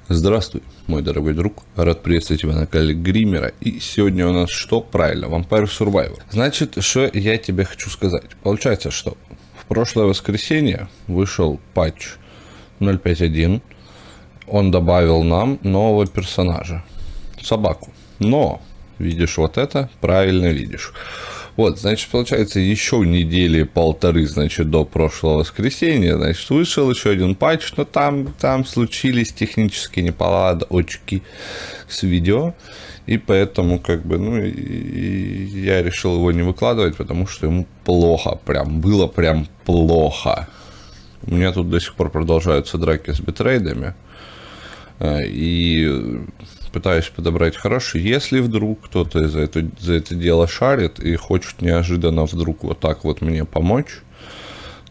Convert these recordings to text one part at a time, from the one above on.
Здравствуй, мой дорогой друг, рад приветствовать тебя на канале Гримера. И сегодня у нас что? Правильно, Vampire Survivor. Значит, что я тебе хочу сказать. Получается, что в прошлое воскресенье вышел патч 0.5.1. Он добавил нам нового персонажа, собаку. Но, видишь вот это, правильно видишь. Вот, значит, получается, еще недели полторы, значит, до прошлого воскресенья, значит, вышел еще один патч, но там случились технические неполадочки с видео, и поэтому, как бы, и я решил его не выкладывать, потому что ему плохо, было прям плохо. У меня тут до сих пор продолжаются драки с битрейдами, и пытаюсь подобрать хороший. Если вдруг кто-то за это дело шарит и хочет неожиданно вдруг вот так вот мне помочь,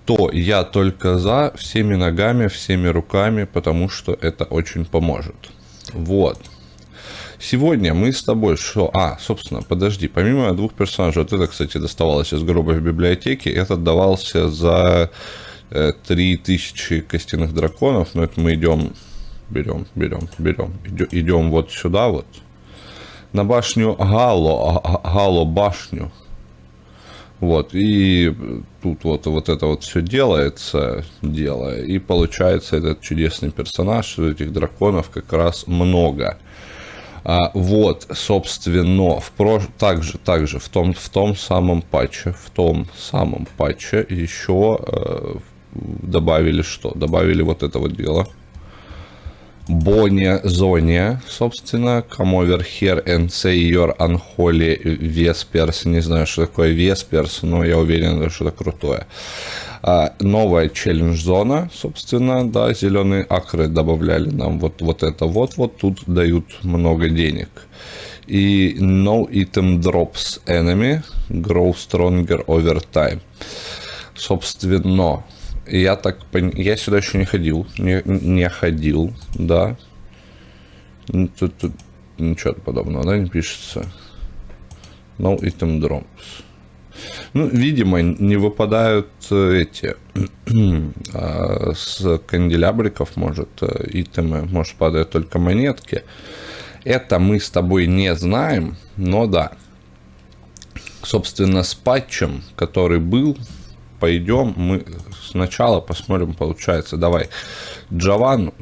то я только за, всеми ногами, всеми руками, потому что это очень поможет. Вот. Сегодня мы с тобой собственно, подожди, помимо двух персонажей, вот это, кстати, доставалось из гроба в библиотеке, этот давался за 3000 костяных драконов, но это мы берем. Идем вот сюда вот. На башню Гало башню. Вот. И тут вот это вот все делается. И получается этот чудесный персонаж. Этих драконов как раз много. Вот, собственно, также в том самом патче еще добавили что? Добавили вот это вот дело. Боня Зония, собственно, come over here and say your unholy Vespers. Не знаю, что такое Vespers, но я уверен, что это крутое. Новая челлендж-зона, собственно, да, зеленые акры добавляли нам вот это вот тут дают много денег. И no item drops enemy, grow stronger over time. Собственно, я сюда еще не ходил, да. Тут ничего подобного, да, не пишется. No item drops. Видимо, не выпадают эти с канделябриков, может, итемы, может, падают только монетки. Это мы с тобой не знаем, но да. Собственно, с патчем, который был, пойдем, мы сначала посмотрим, получается. Давай, Джованну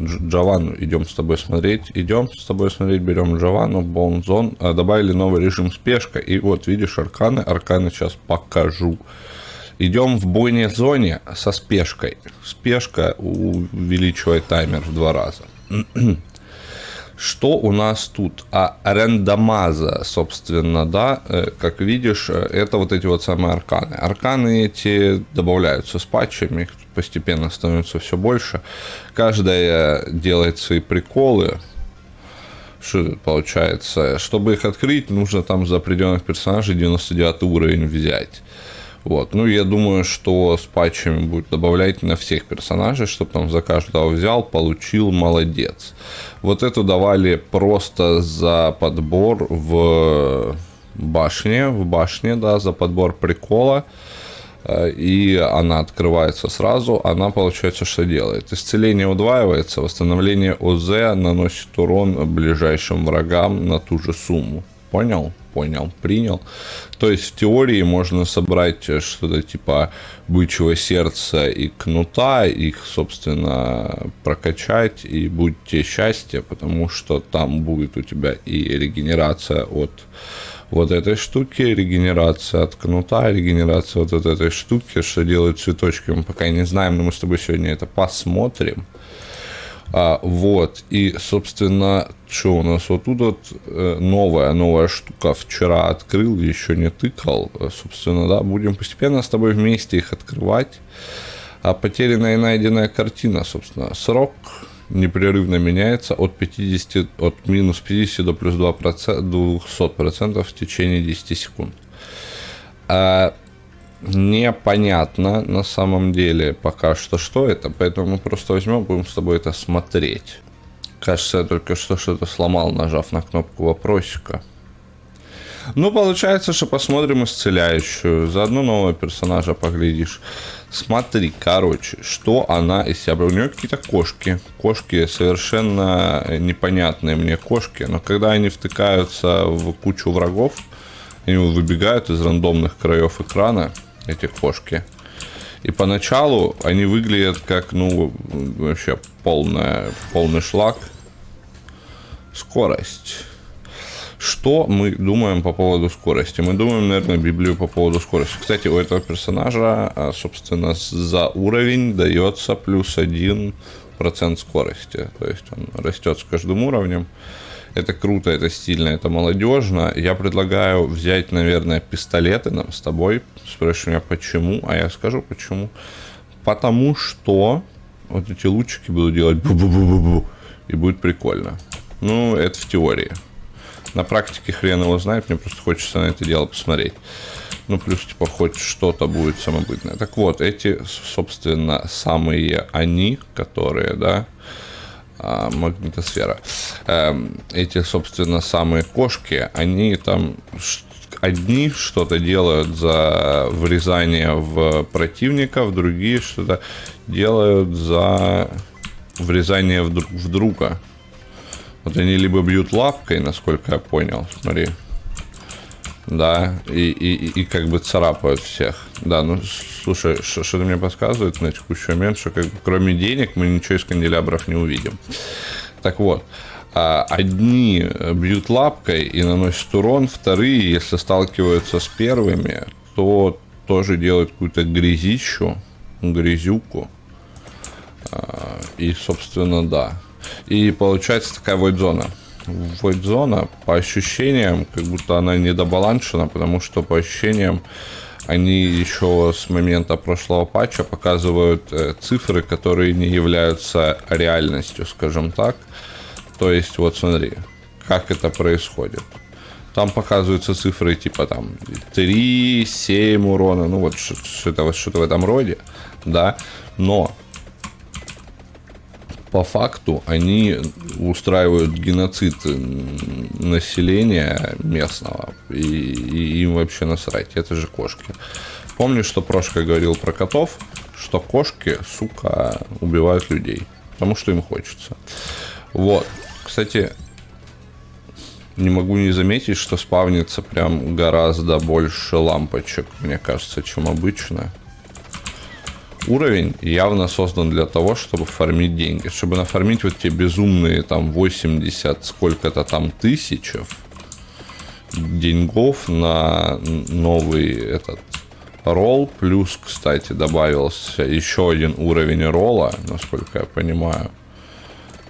идем с тобой смотреть, берем Джованну, Боунзон, добавили новый режим спешка, и вот, видишь, арканы сейчас покажу. Идем в бойне зоне со спешкой. Спешка увеличивает таймер в 2 раза. Что у нас тут? Рандомаза, собственно, да, как видишь, это вот эти вот самые арканы. Арканы эти добавляются с патчами, их постепенно становится все больше. Каждая делает свои приколы. Что получается? Чтобы их открыть, нужно там за определенных персонажей 99 уровень взять. Вот. Я думаю, что с патчами будет добавлять на всех персонажей, чтобы там за каждого взял, получил, молодец. Вот эту давали просто за подбор в башне, да, за подбор прикола. И она открывается сразу. Она, получается, что делает? Исцеление удваивается, восстановление ОЗ наносит урон ближайшим врагам на ту же сумму. Понял, принял. То есть в теории можно собрать что-то типа бычьего сердца и кнута, их, собственно, прокачать, и будет тебе счастье, потому что там будет у тебя и регенерация от вот этой штуки, регенерация от кнута, регенерация вот от этой штуки, что делают цветочки, мы пока не знаем, но мы с тобой сегодня это посмотрим. Вот, и, собственно, что у нас вот тут вот новая штука, вчера открыл, еще не тыкал, собственно, да, будем постепенно с тобой вместе их открывать. Потерянная и найденная картина, собственно, срок непрерывно меняется от минус 50 до плюс 200% в течение 10 секунд. Непонятно на самом деле пока что это, поэтому мы просто возьмем, будем с тобой это смотреть. Кажется, я только что что-то сломал, нажав на кнопку вопросика. Ну, получается, что посмотрим исцеляющую. Заодно нового персонажа поглядишь. Смотри, короче, что она из себя... У нее какие-то кошки. Кошки совершенно непонятные мне кошки. Но когда они втыкаются в кучу врагов, они выбегают из рандомных краев экрана, эти кошки. И поначалу они выглядят как, ну, вообще полный шлак. Скорость. Что мы думаем по поводу скорости? Мы думаем, наверное, Библию по поводу скорости. Кстати, у этого персонажа, собственно, за уровень дается плюс 1% скорости. То есть он растет с каждым уровнем. Это круто, это стильно, это молодежно. Я предлагаю взять, наверное, пистолеты нам с тобой. Спрашиваешь меня, почему? А я скажу, почему. Потому что вот эти лучики будут делать бу-бу-бу-бу-бу. И будет прикольно. Ну, это в теории. На практике хрен его знает, мне просто хочется на это дело посмотреть. Ну, плюс, типа, хоть что-то будет самобытное. Так вот, эти, собственно, самые они, которые, да, магнитосфера, эти, собственно, самые кошки, они там одни что-то делают за врезание в противников, другие что-то делают за врезание в друга. Вот они либо бьют лапкой, насколько я понял, смотри, да, и как бы царапают всех. Да, ну, слушай, что-то мне подсказывает на текущий момент, что как бы, кроме денег мы ничего из канделябров не увидим. Так вот, одни бьют лапкой и наносят урон, вторые, если сталкиваются с первыми, то тоже делают какую-то грязюку. И, собственно, да. И получается такая войд-зона. Войд-зона, по ощущениям, как будто она недобаланшена, потому что, по ощущениям, они еще с момента прошлого патча показывают цифры, которые не являются реальностью, скажем так. То есть, вот смотри, как это происходит. Там показываются цифры типа там 3, 7 урона, ну вот что-то в этом роде, да, но по факту они устраивают геноцид населения местного, и им вообще насрать, это же кошки. Помнишь, что Прошка говорил про котов, что кошки, сука, убивают людей, потому что им хочется. Вот, кстати, не могу не заметить, что спавнится прям гораздо больше лампочек, мне кажется, чем обычно. Уровень явно создан для того, чтобы фармить деньги. Чтобы нафармить вот те безумные там 80 сколько-то там тысяч деньгов на новый этот ролл. Плюс, кстати, добавился еще один уровень ролла, насколько я понимаю.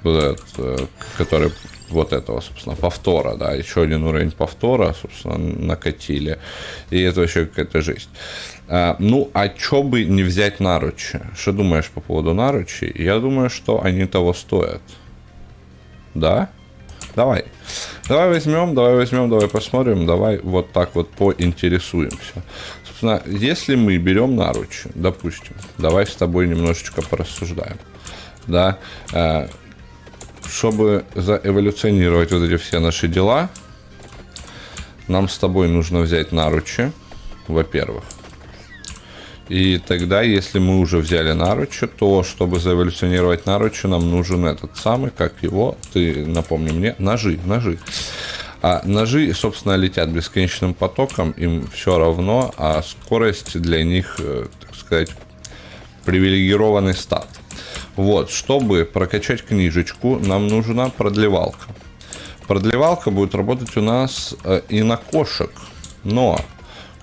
Вот этот, который вот этого, собственно, повтора, да, еще один уровень повтора, собственно, накатили. И это вообще какая-то жесть. Ну, а чё бы не взять наручи? Что думаешь по поводу наручей? Я думаю, что они того стоят. Да? Давай возьмем, давай посмотрим, давай вот так вот поинтересуемся. Собственно, если мы берем наручи, допустим, давай с тобой немножечко порассуждаем, да, чтобы заэволюционировать вот эти все наши дела, нам с тобой нужно взять наручи, во-первых. И тогда, если мы уже взяли наручи, то, чтобы заэволюционировать наручи, нам нужен этот самый, как его, ты напомни мне, ножи. А ножи, собственно, летят бесконечным потоком, им все равно, а скорость для них, так сказать, привилегированный стат. Вот, чтобы прокачать книжечку, нам нужна продлевалка. Продлевалка будет работать у нас и на кошек, но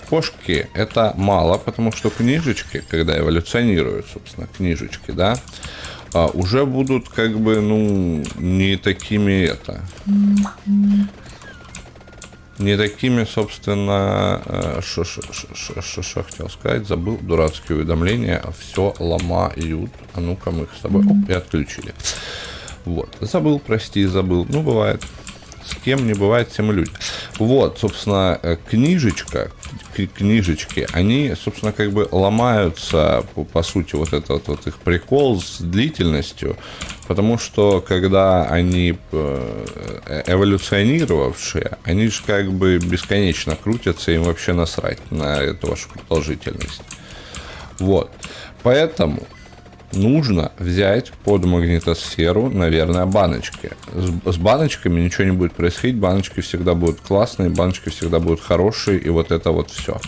кошки это мало, потому что книжечки, когда эволюционируют, собственно, книжечки, да, уже будут как бы, ну, не такими не такими, собственно, что хотел сказать, забыл, дурацкие уведомления, все ломают. А ну-ка мы их с тобой, оп, и отключили. Вот, забыл, ну, бывает. С кем не бывает, тем и люди. Вот, собственно, книжечки, они, собственно, как бы ломаются, по сути, вот этот вот их прикол с длительностью, Потому что, когда они эволюционировавшие, они же как бы бесконечно крутятся, им вообще насрать на эту вашу продолжительность. Вот. Поэтому нужно взять под магнитосферу, наверное, баночки. С баночками ничего не будет происходить, баночки всегда будут классные, баночки всегда будут хорошие, и вот это вот все.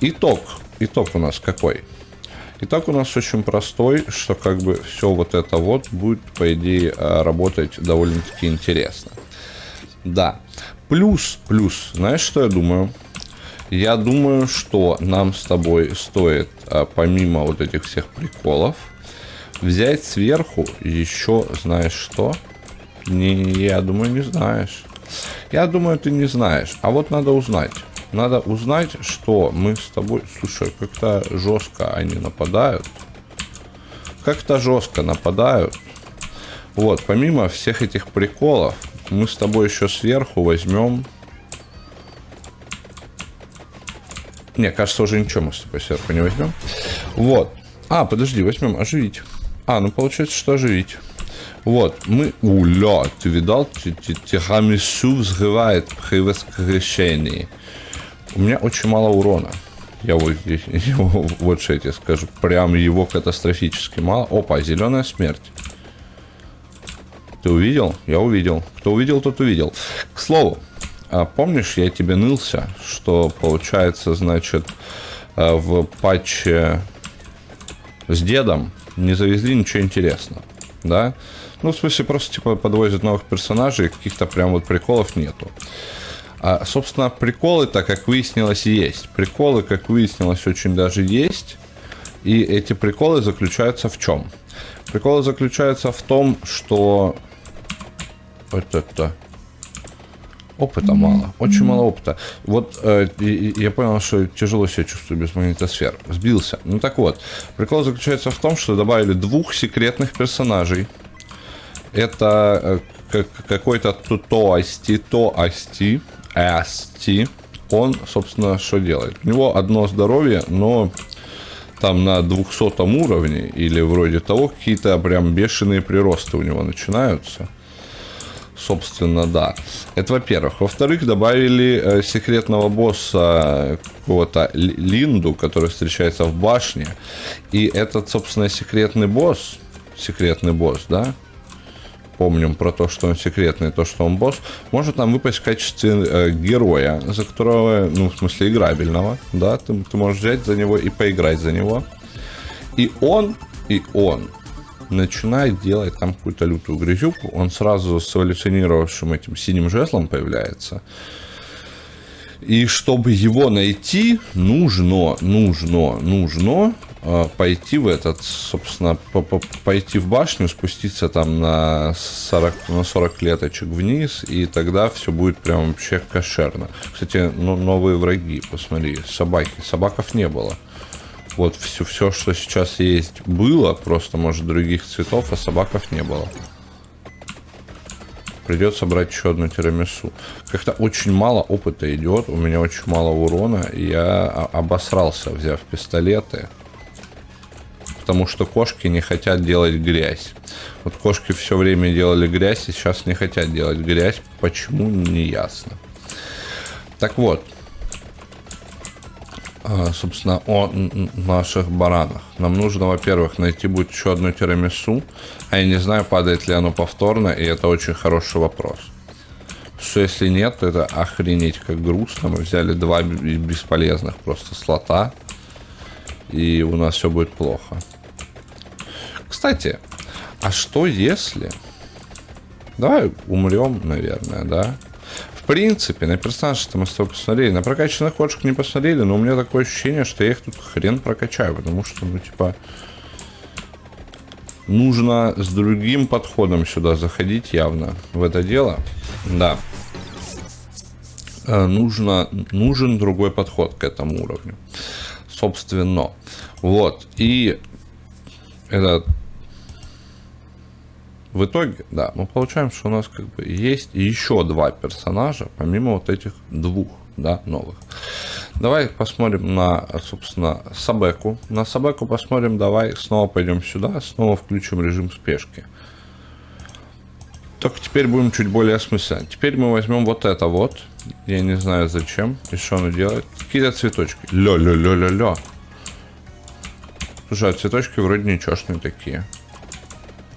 Итог у нас какой? Итог у нас очень простой, что как бы все вот это вот будет, по идее, работать довольно-таки интересно. Да. Плюс, знаешь, что я думаю? Я думаю, что нам с тобой стоит, помимо вот этих всех приколов, взять сверху еще, знаешь что? Я думаю, не знаешь. Я думаю, ты не знаешь. А вот надо узнать. Надо узнать, что мы с тобой... Слушай, как-то жестко они нападают. Как-то жестко нападают. Вот, помимо всех этих приколов, мы с тобой еще сверху возьмем... Не, кажется, уже ничего мы с тобой сверху не возьмем. Вот. Подожди, возьмем оживить. Ну получается, что оживить. Вот, мы... Уля, ты видал? Тирамису взрывает при воскрешении. У меня очень мало урона. Я вот здесь, вот что я тебе скажу. Прям его катастрофически мало. Опа, зеленая смерть. Ты увидел? Я увидел. Кто увидел, тот увидел. К слову, помнишь, я тебе нылся, что получается, значит, в патче с дедом не завезли ничего интересного, да? Ну, в смысле, просто, типа, подвозят новых персонажей, каких-то прям вот приколов нету. Собственно, приколы-то, как выяснилось, есть. Приколы, как выяснилось, очень даже есть. И эти приколы заключаются в чем? Приколы заключаются в том, что... Опыта мало. Очень мало опыта. Вот я понял, что тяжело себя чувствую без магнитосфер. Сбился. Ну так вот. Прикол заключается в том, что добавили 2 секретных персонажей. Это какой-то Асти. Он, собственно, что делает? У него одно здоровье, но там на 200 уровне или вроде того какие-то прям бешеные приросты у него начинаются. Собственно, да. Это во-первых. Во-вторых, добавили секретного босса какого-то Линду, который встречается в башне. И этот, собственно, секретный босс, да, помним про то, что он секретный, то, что он босс, может нам выпасть в качестве героя, за которого, ну, в смысле, играбельного, да, ты можешь взять за него и поиграть за него. И он начинает делать там какую-то лютую грязюку, он сразу с эволюционировавшим этим синим жезлом появляется. И чтобы его найти, нужно пойти в этот, собственно, пойти в башню, спуститься там на 40 клеточек вниз, и тогда все будет прям вообще кошерно. Кстати, новые враги, посмотри, собаки. Собаков не было. Вот все, что сейчас есть, было, просто, может, других цветов, а собаков не было. Придется брать еще одну тирамису. Как-то очень мало опыта идет, у меня очень мало урона, и я обосрался, взяв пистолеты. Потому что кошки не хотят делать грязь. Вот кошки все время делали грязь, и сейчас не хотят делать грязь. Почему, не ясно. Так вот. Собственно, о наших баранах. Нам нужно, во-первых, найти будет еще одну тирамису. А я не знаю, падает ли оно повторно, и это очень хороший вопрос. Что если нет, то это охренеть как грустно. Мы взяли 2 бесполезных просто слота, и у нас все будет плохо. Кстати, а что если... Давай умрем, наверное, да? В принципе, на персонажа-то мы с тобой посмотрели. На прокачанных кошек не посмотрели, но у меня такое ощущение, что я их тут хрен прокачаю. Потому что, ну, типа... Нужно с другим подходом сюда заходить явно в это дело. Да. Нужен другой подход к этому уровню. Собственно. Вот. И это... В итоге, да, мы получаем, что у нас как бы есть еще 2 персонажа, помимо вот этих 2, да, новых. Давай посмотрим на, собственно, Собеку. На Собеку посмотрим, давай снова пойдем сюда, снова включим режим спешки. Только теперь будем чуть более осмысленно. Теперь мы возьмем вот это вот. Я не знаю зачем. И что оно делает. Какие-то цветочки. Ля-ля-ля-ля-ля. Слушай, а цветочки вроде ничешные такие.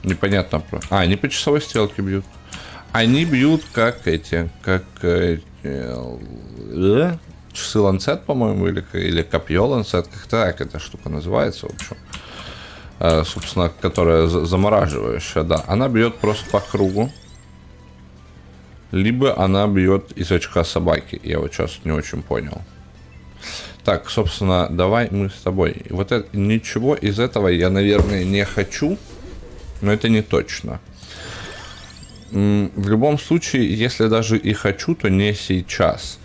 Непонятно. Они по часовой стрелке бьют. Они бьют как эти. Как часы ланцет, по-моему, или копье ланцет. Как-то так эта штука называется, в общем. Собственно, которая замораживающая, да. Она бьет просто по кругу. Либо она бьет из очка собаки. Я вот сейчас не очень понял. Так, собственно, давай мы с тобой. Вот это, ничего из этого я, наверное, не хочу. Но это не точно. В любом случае, если даже и хочу, то не сейчас.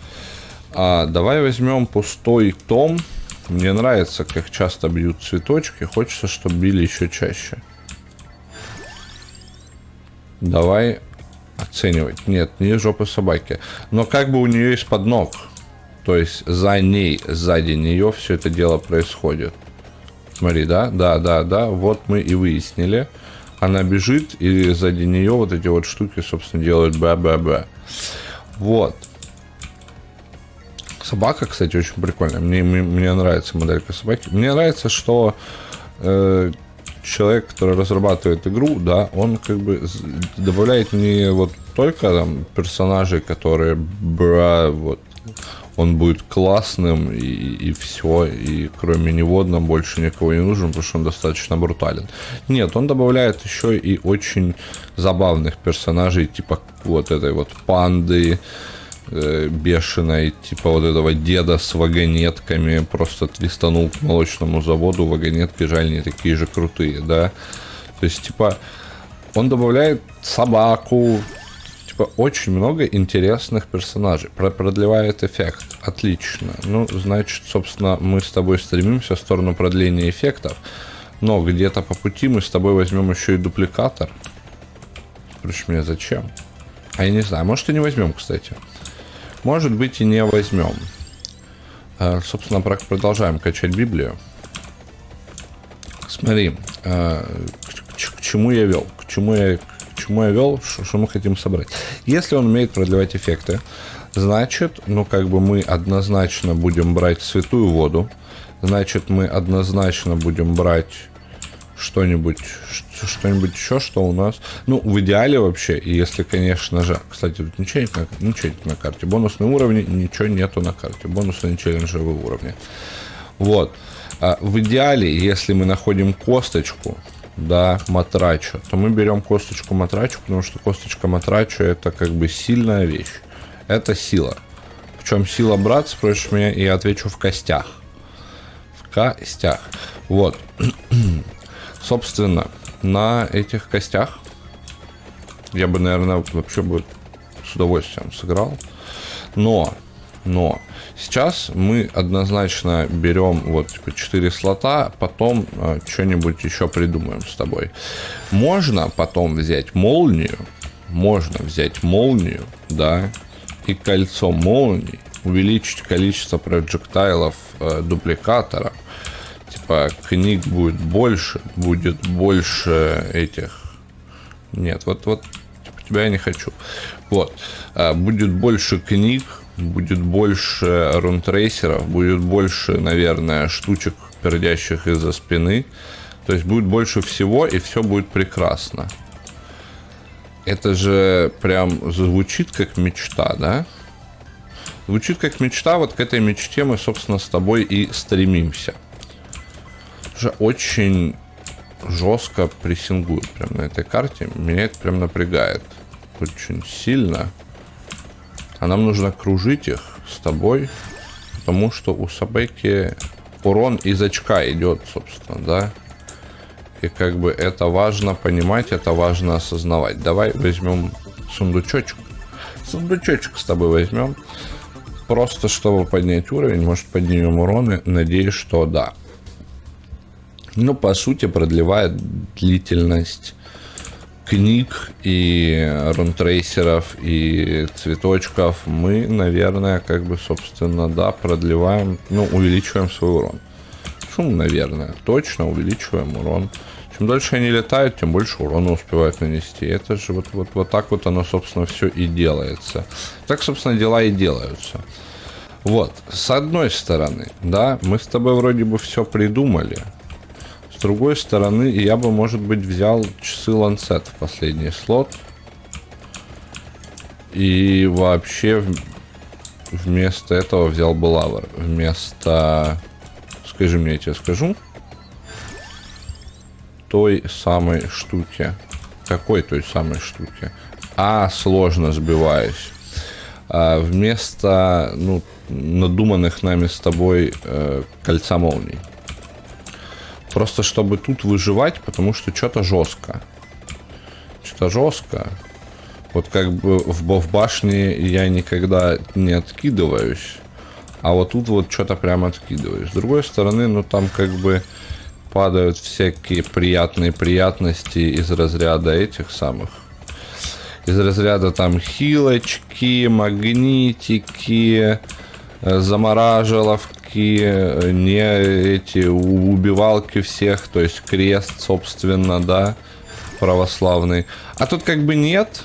Давай возьмем пустой том. Мне нравится, как часто бьют цветочки. Хочется, чтобы били еще чаще. Давай оценивать. Нет, не жопы собаки. Но как бы у нее из-под ног. То есть за ней, сзади нее все это дело происходит. Смотри, да? Да. Вот мы и выяснили. Она бежит, и сзади нее вот эти вот штуки, собственно, делают б-б-б. Вот. Собака, кстати, очень прикольная. Мне нравится моделька собаки. Мне нравится, что человек, который разрабатывает игру, да, он как бы добавляет не вот только там персонажей, которые, вот, он будет классным и все, и кроме него нам больше никого не нужен, потому что он достаточно брутален. Нет, он добавляет еще и очень забавных персонажей, типа вот этой вот панды бешеной, типа вот этого деда с вагонетками, просто твистанул к молочному заводу, вагонетки жаль не такие же крутые, да. То есть, типа, он добавляет собаку, типа, очень много интересных персонажей, продлевает эффект, отлично. Ну, значит, собственно, мы с тобой стремимся в сторону продления эффектов, но где-то по пути мы с тобой возьмем еще и дупликатор. Впрочем, мне зачем? А я не знаю, может и не возьмем, кстати. Может быть и не возьмем. Собственно, продолжаем качать Библию. Смотри, к чему я вел? К чему я вел, что мы хотим собрать. Если он умеет продлевать эффекты, значит, ну, как бы мы однозначно будем брать святую воду, значит, мы однозначно будем брать что-нибудь еще, что у нас. Ну, в идеале вообще, если, конечно же... Кстати, тут ничего нет на карте. Бонусные уровни, ничего нету на карте. Бонусные челленджевые уровни. Вот. В идеале, если мы находим косточку, да, матрача, то мы берем косточку матрачу, потому что косточка матрача это как бы сильная вещь. Это сила. Причем сила, брат, спросишь меня, и я отвечу в костях. В костях. Вот. Собственно, на этих костях я бы, наверное, вообще бы с удовольствием сыграл. Но сейчас мы однозначно берем вот типа 4 слота, потом что-нибудь еще придумаем с тобой. Можно потом взять молнию, да, и кольцо молний, увеличить количество проджектайлов дупликатора. Типа книг будет больше этих. Нет, вот типа, тебя я не хочу. Вот. Будет больше книг, будет больше рунтрейсеров, будет больше, наверное, штучек, пердящих из-за спины. То есть будет больше всего, и все будет прекрасно. Это же прям звучит как мечта, да? Звучит как мечта, вот к этой мечте мы, собственно, с тобой и стремимся. Уже очень жестко прессингуют прям на этой карте. Меня это прям напрягает. Очень сильно. А нам нужно кружить их с тобой, потому что у собаки урон из очка идет, собственно, да? И как бы это важно понимать, это важно осознавать. Давай возьмем сундучочек. Сундучочек с тобой возьмем. Просто чтобы поднять уровень, может поднимем уроны. Надеюсь, что да. Ну, по сути, продлевает длительность книг и рунтрейсеров и цветочков. Мы, наверное, как бы, собственно, да, продлеваем, ну, увеличиваем свой урон. Шум, наверное, точно увеличиваем урон. Чем дольше они летают, тем больше урона успевают нанести. Это же вот так вот оно, собственно, все и делается. Так, собственно, дела и делаются. Вот, с одной стороны, да, мы с тобой вроде бы все придумали. С другой стороны, я бы, может быть, взял часы Ланцет в последний слот. И вообще вместо этого взял бы Лавр. Вместо... Скажи мне, я тебе скажу. Той самой штуки. Какой той самой штуки? Сложно сбиваюсь. Вместо, ну, надуманных нами с тобой кольца молний. Просто чтобы тут выживать, потому что что-то жестко. Что-то жестко. Вот как бы в башне я никогда не откидываюсь. А вот тут вот что-то прям откидываюсь. С другой стороны, ну там как бы падают всякие приятные приятности из разряда этих самых. Из разряда там хилочки, магнитики, замораживалки, не эти убивалки всех, то есть крест, собственно, да, православный. А тут как бы нет.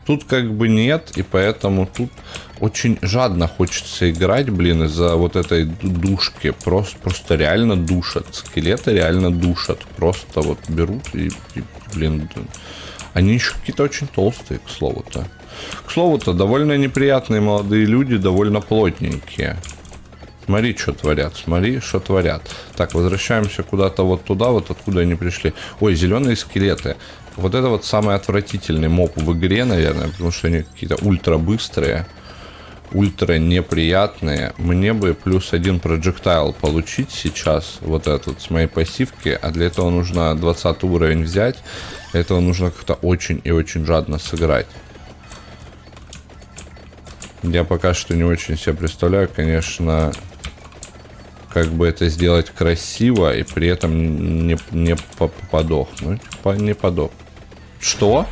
Тут как бы нет, и поэтому тут очень жадно хочется играть, блин, из-за вот этой душки. Просто реально душат. Скелеты реально душат. Просто вот берут и блин, они еще какие-то очень толстые, к слову-то. К слову-то, довольно неприятные молодые люди, довольно плотненькие. Смотри, что творят, смотри, что творят. Так, возвращаемся куда-то вот туда, вот откуда они пришли. Ой, зеленые скелеты. Вот это вот самый отвратительный моб в игре, наверное, потому что они какие-то ультра быстрые, ультра неприятные. Мне бы +1 проджектайл получить сейчас, вот этот, с моей пассивки, а для этого нужно 20 уровень взять. Для этого нужно как-то очень и очень жадно сыграть. Я пока что не очень себе представляю, конечно, как бы это сделать красиво и при этом не подохнуть. Не подох. Что?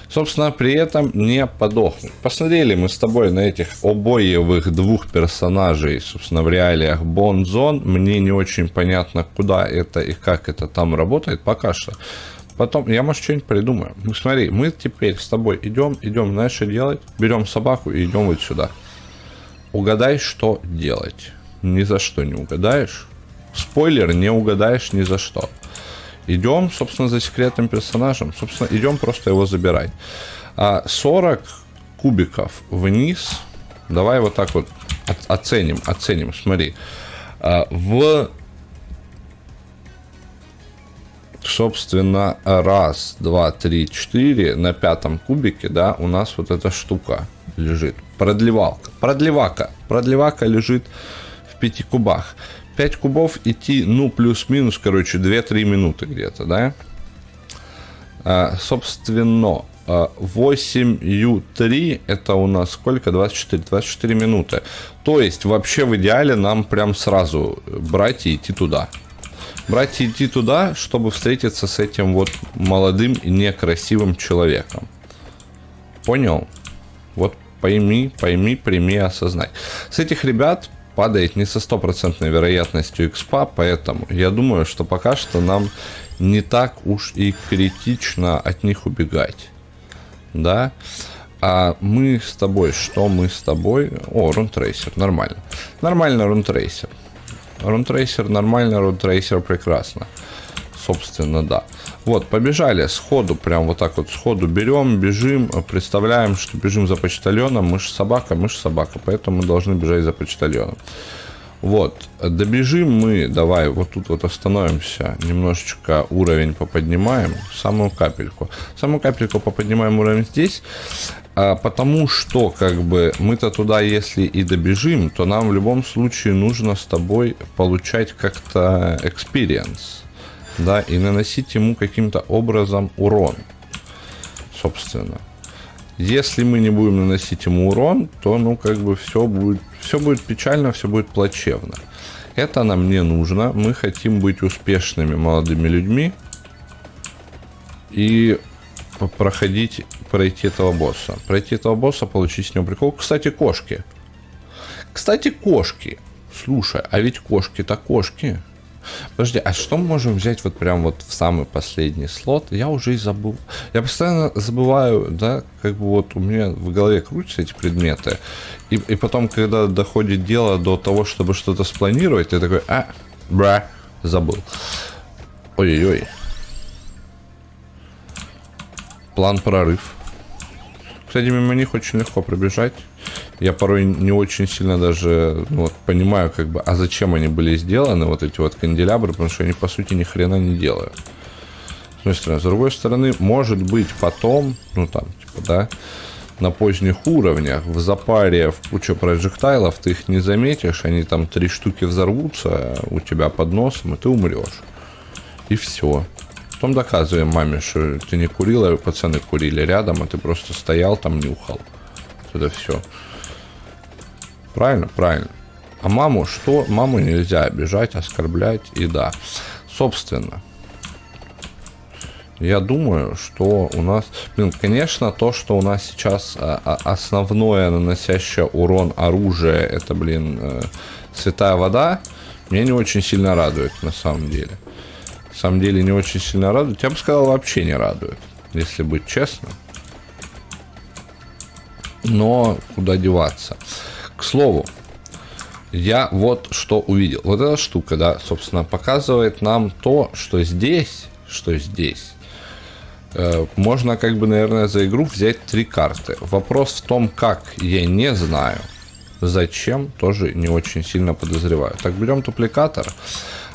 Собственно, при этом не подохнуть. Посмотрели мы с тобой на этих обоевых двух персонажей, собственно, в реалиях Бонзон. Мне не очень понятно, куда это и как это там работает пока что. Потом, я, может, что-нибудь придумаю. Ну, смотри, мы теперь с тобой идем, знаешь, что делать? Берем собаку и идем вот сюда. Угадай, что делать. Ни за что не угадаешь. Спойлер, не угадаешь ни за что. Идем, собственно, за секретным персонажем. Собственно, идем просто его забирать. 40 кубиков вниз. Давай вот так вот оценим. Смотри. Собственно, 1, 2, 3, 4 на 5 кубике, да, у нас вот эта штука лежит. Продлевака лежит в 5 кубах. 5 кубов идти, ну, плюс-минус, короче, 2-3 минуты где-то, да? Собственно, 8U3 это у нас сколько? 24 минуты. То есть, вообще в идеале нам прям сразу брать и идти туда. Чтобы встретиться с этим вот молодым и некрасивым человеком. Понял? Вот пойми, прими, осознай. С этих ребят падает не со 100% вероятностью экспа, поэтому я думаю, что пока что нам не так уж и критично от них убегать. Да? А мы с тобой, О, рунтрейсер, нормально. Нормально, рунтрейсер. Рунтрейсер нормально, рунтрейсер прекрасно. Собственно, да. Вот, побежали сходу, прям вот так вот сходу берем, бежим, представляем, что бежим за почтальоном. Мы же собака, поэтому мы должны бежать за почтальоном. Вот, добежим мы, давай вот тут вот остановимся, немножечко уровень поподнимаем, самую капельку поподнимаем уровень здесь, потому что, как бы, мы-то туда, если и добежим, то нам в любом случае нужно с тобой получать как-то experience, да, и наносить ему каким-то образом урон, собственно. Если мы не будем наносить ему урон, то, ну, как бы, все будет печально, все будет плачевно. Это нам не нужно. Мы хотим быть успешными молодыми людьми и пройти этого босса. Получить с него прикол. Кстати, Кстати, кошки. Слушай, а ведь кошки-то кошки. Подожди, а что мы можем взять вот прям вот в самый последний слот? Я уже и забыл. Я постоянно забываю, да, как бы вот у меня в голове крутятся эти предметы. И потом, когда доходит дело до того, чтобы что-то спланировать, я такой, забыл. Ой-ой-ой. План прорыв. Кстати, мимо них очень легко пробежать. Я порой не очень сильно даже понимаю, как бы, а зачем они были сделаны, вот эти вот канделябры, потому что они, по сути, ни хрена не делают. С одной стороны. С другой стороны, может быть, потом, на поздних уровнях, в запаре в кучу проджектайлов, ты их не заметишь, они там 3 штуки взорвутся у тебя под носом, и ты умрешь. И все. Потом доказываем маме, что ты не курил, а пацаны курили рядом, а ты просто стоял там, нюхал. Это все. Правильно? Правильно. А маму что? Маму нельзя обижать, оскорблять. И да. Собственно. Я думаю, что у нас... конечно, то, что у нас сейчас основное наносящее урон оружие, это, святая вода, меня не очень сильно радует, на самом деле. На самом деле, не очень сильно радует. Я бы сказал, вообще не радует, если быть честным. Но куда деваться. К слову, я вот что увидел. Вот эта штука, да, собственно, показывает нам то, что здесь, можно, как бы, наверное, за игру взять 3 карты. Вопрос в том, как, я не знаю. Зачем, тоже не очень сильно подозреваю. Так, берем дупликатор.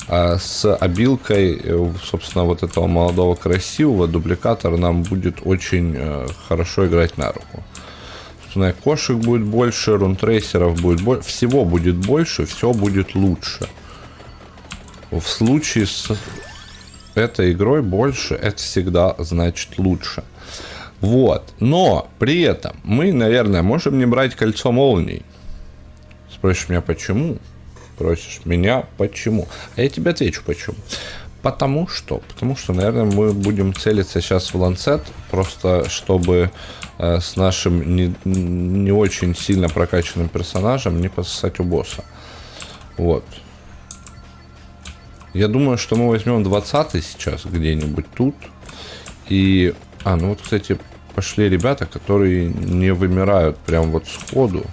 С обилкой, собственно, вот этого молодого красивого дупликатора нам будет очень хорошо играть на руку. Кошек будет больше, рунтрейсеров будет больше, всего будет больше, все будет лучше. В случае с этой игрой больше, это всегда значит лучше. Вот. Но при этом мы, наверное, можем не брать кольцо молний. Спросишь меня, почему? А я тебе отвечу, почему. Потому что, наверное, мы будем целиться сейчас в ланцет, просто чтобы с нашим не очень сильно прокачанным персонажем не пососать у босса. Вот. Я думаю, что мы возьмем 20-й сейчас где-нибудь тут. И... кстати, пошли ребята, которые не вымирают прям вот сходу.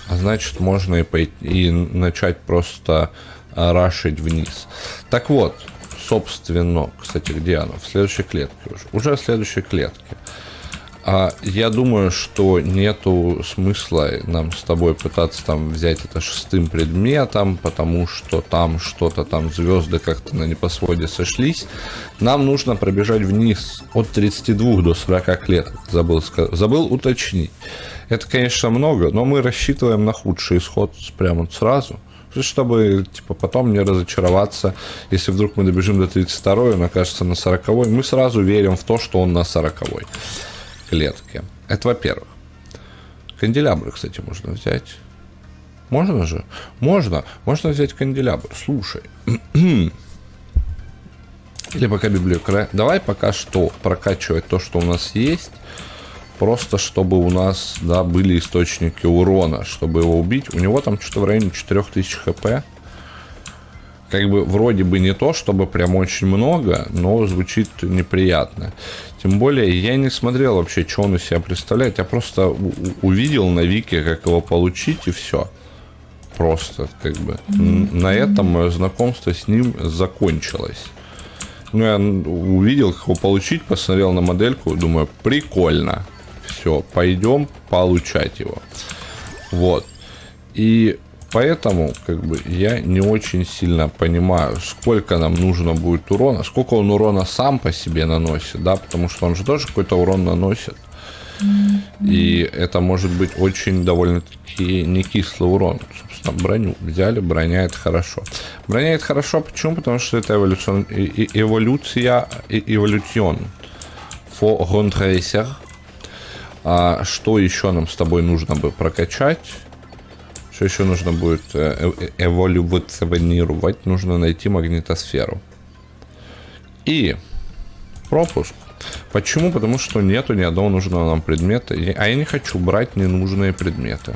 А значит, можно и начать просто рашить вниз. Так вот, собственно, кстати, где она? В следующей клетке уже в следующей клетке. Я думаю, что нету смысла нам с тобой пытаться там взять это 6-м предметом, потому что там что-то там звезды как-то на небосводе сошлись. Нам нужно пробежать вниз от 32 до 40 клеток. Забыл уточнить. Это, конечно, много, но мы рассчитываем на худший исход прямо сразу. Чтобы потом не разочароваться, если вдруг мы добежим до 32-й, он окажется на 40-й, мы сразу верим в то, что он на 40-й клетке. Это во-первых. Канделябры, кстати, можно взять. Можно же? Можно взять канделябр. Слушай. Или пока библиотека. Давай пока что прокачивать то, что у нас есть. Просто чтобы у нас, да, были источники урона, чтобы его убить. У него там что-то в районе 4000 хп. Как бы вроде бы не то, чтобы прям очень много, но звучит неприятно. Тем более я не смотрел вообще, что он из себя представляет. Я просто увидел на Вике, как его получить, и все. Просто как бы на этом мое знакомство с ним закончилось. Я увидел, как его получить, посмотрел на модельку, думаю, прикольно. Все, пойдем получать его. Вот. И поэтому, как бы, я не очень сильно понимаю, сколько нам нужно будет урона, сколько он урона сам по себе наносит, да, потому что он же тоже какой-то урон наносит. И это может быть очень довольно-таки не кислый урон. Собственно, броню взяли, броня это хорошо. Броня это хорошо, почему? Потому что это эволюция for Guntracer. А что еще нам с тобой нужно бы прокачать? Что еще нужно будет эволюционировать? Нужно найти магнитосферу. И пропуск. Почему? Потому что нету ни одного нужного нам предмета. А я не хочу брать ненужные предметы.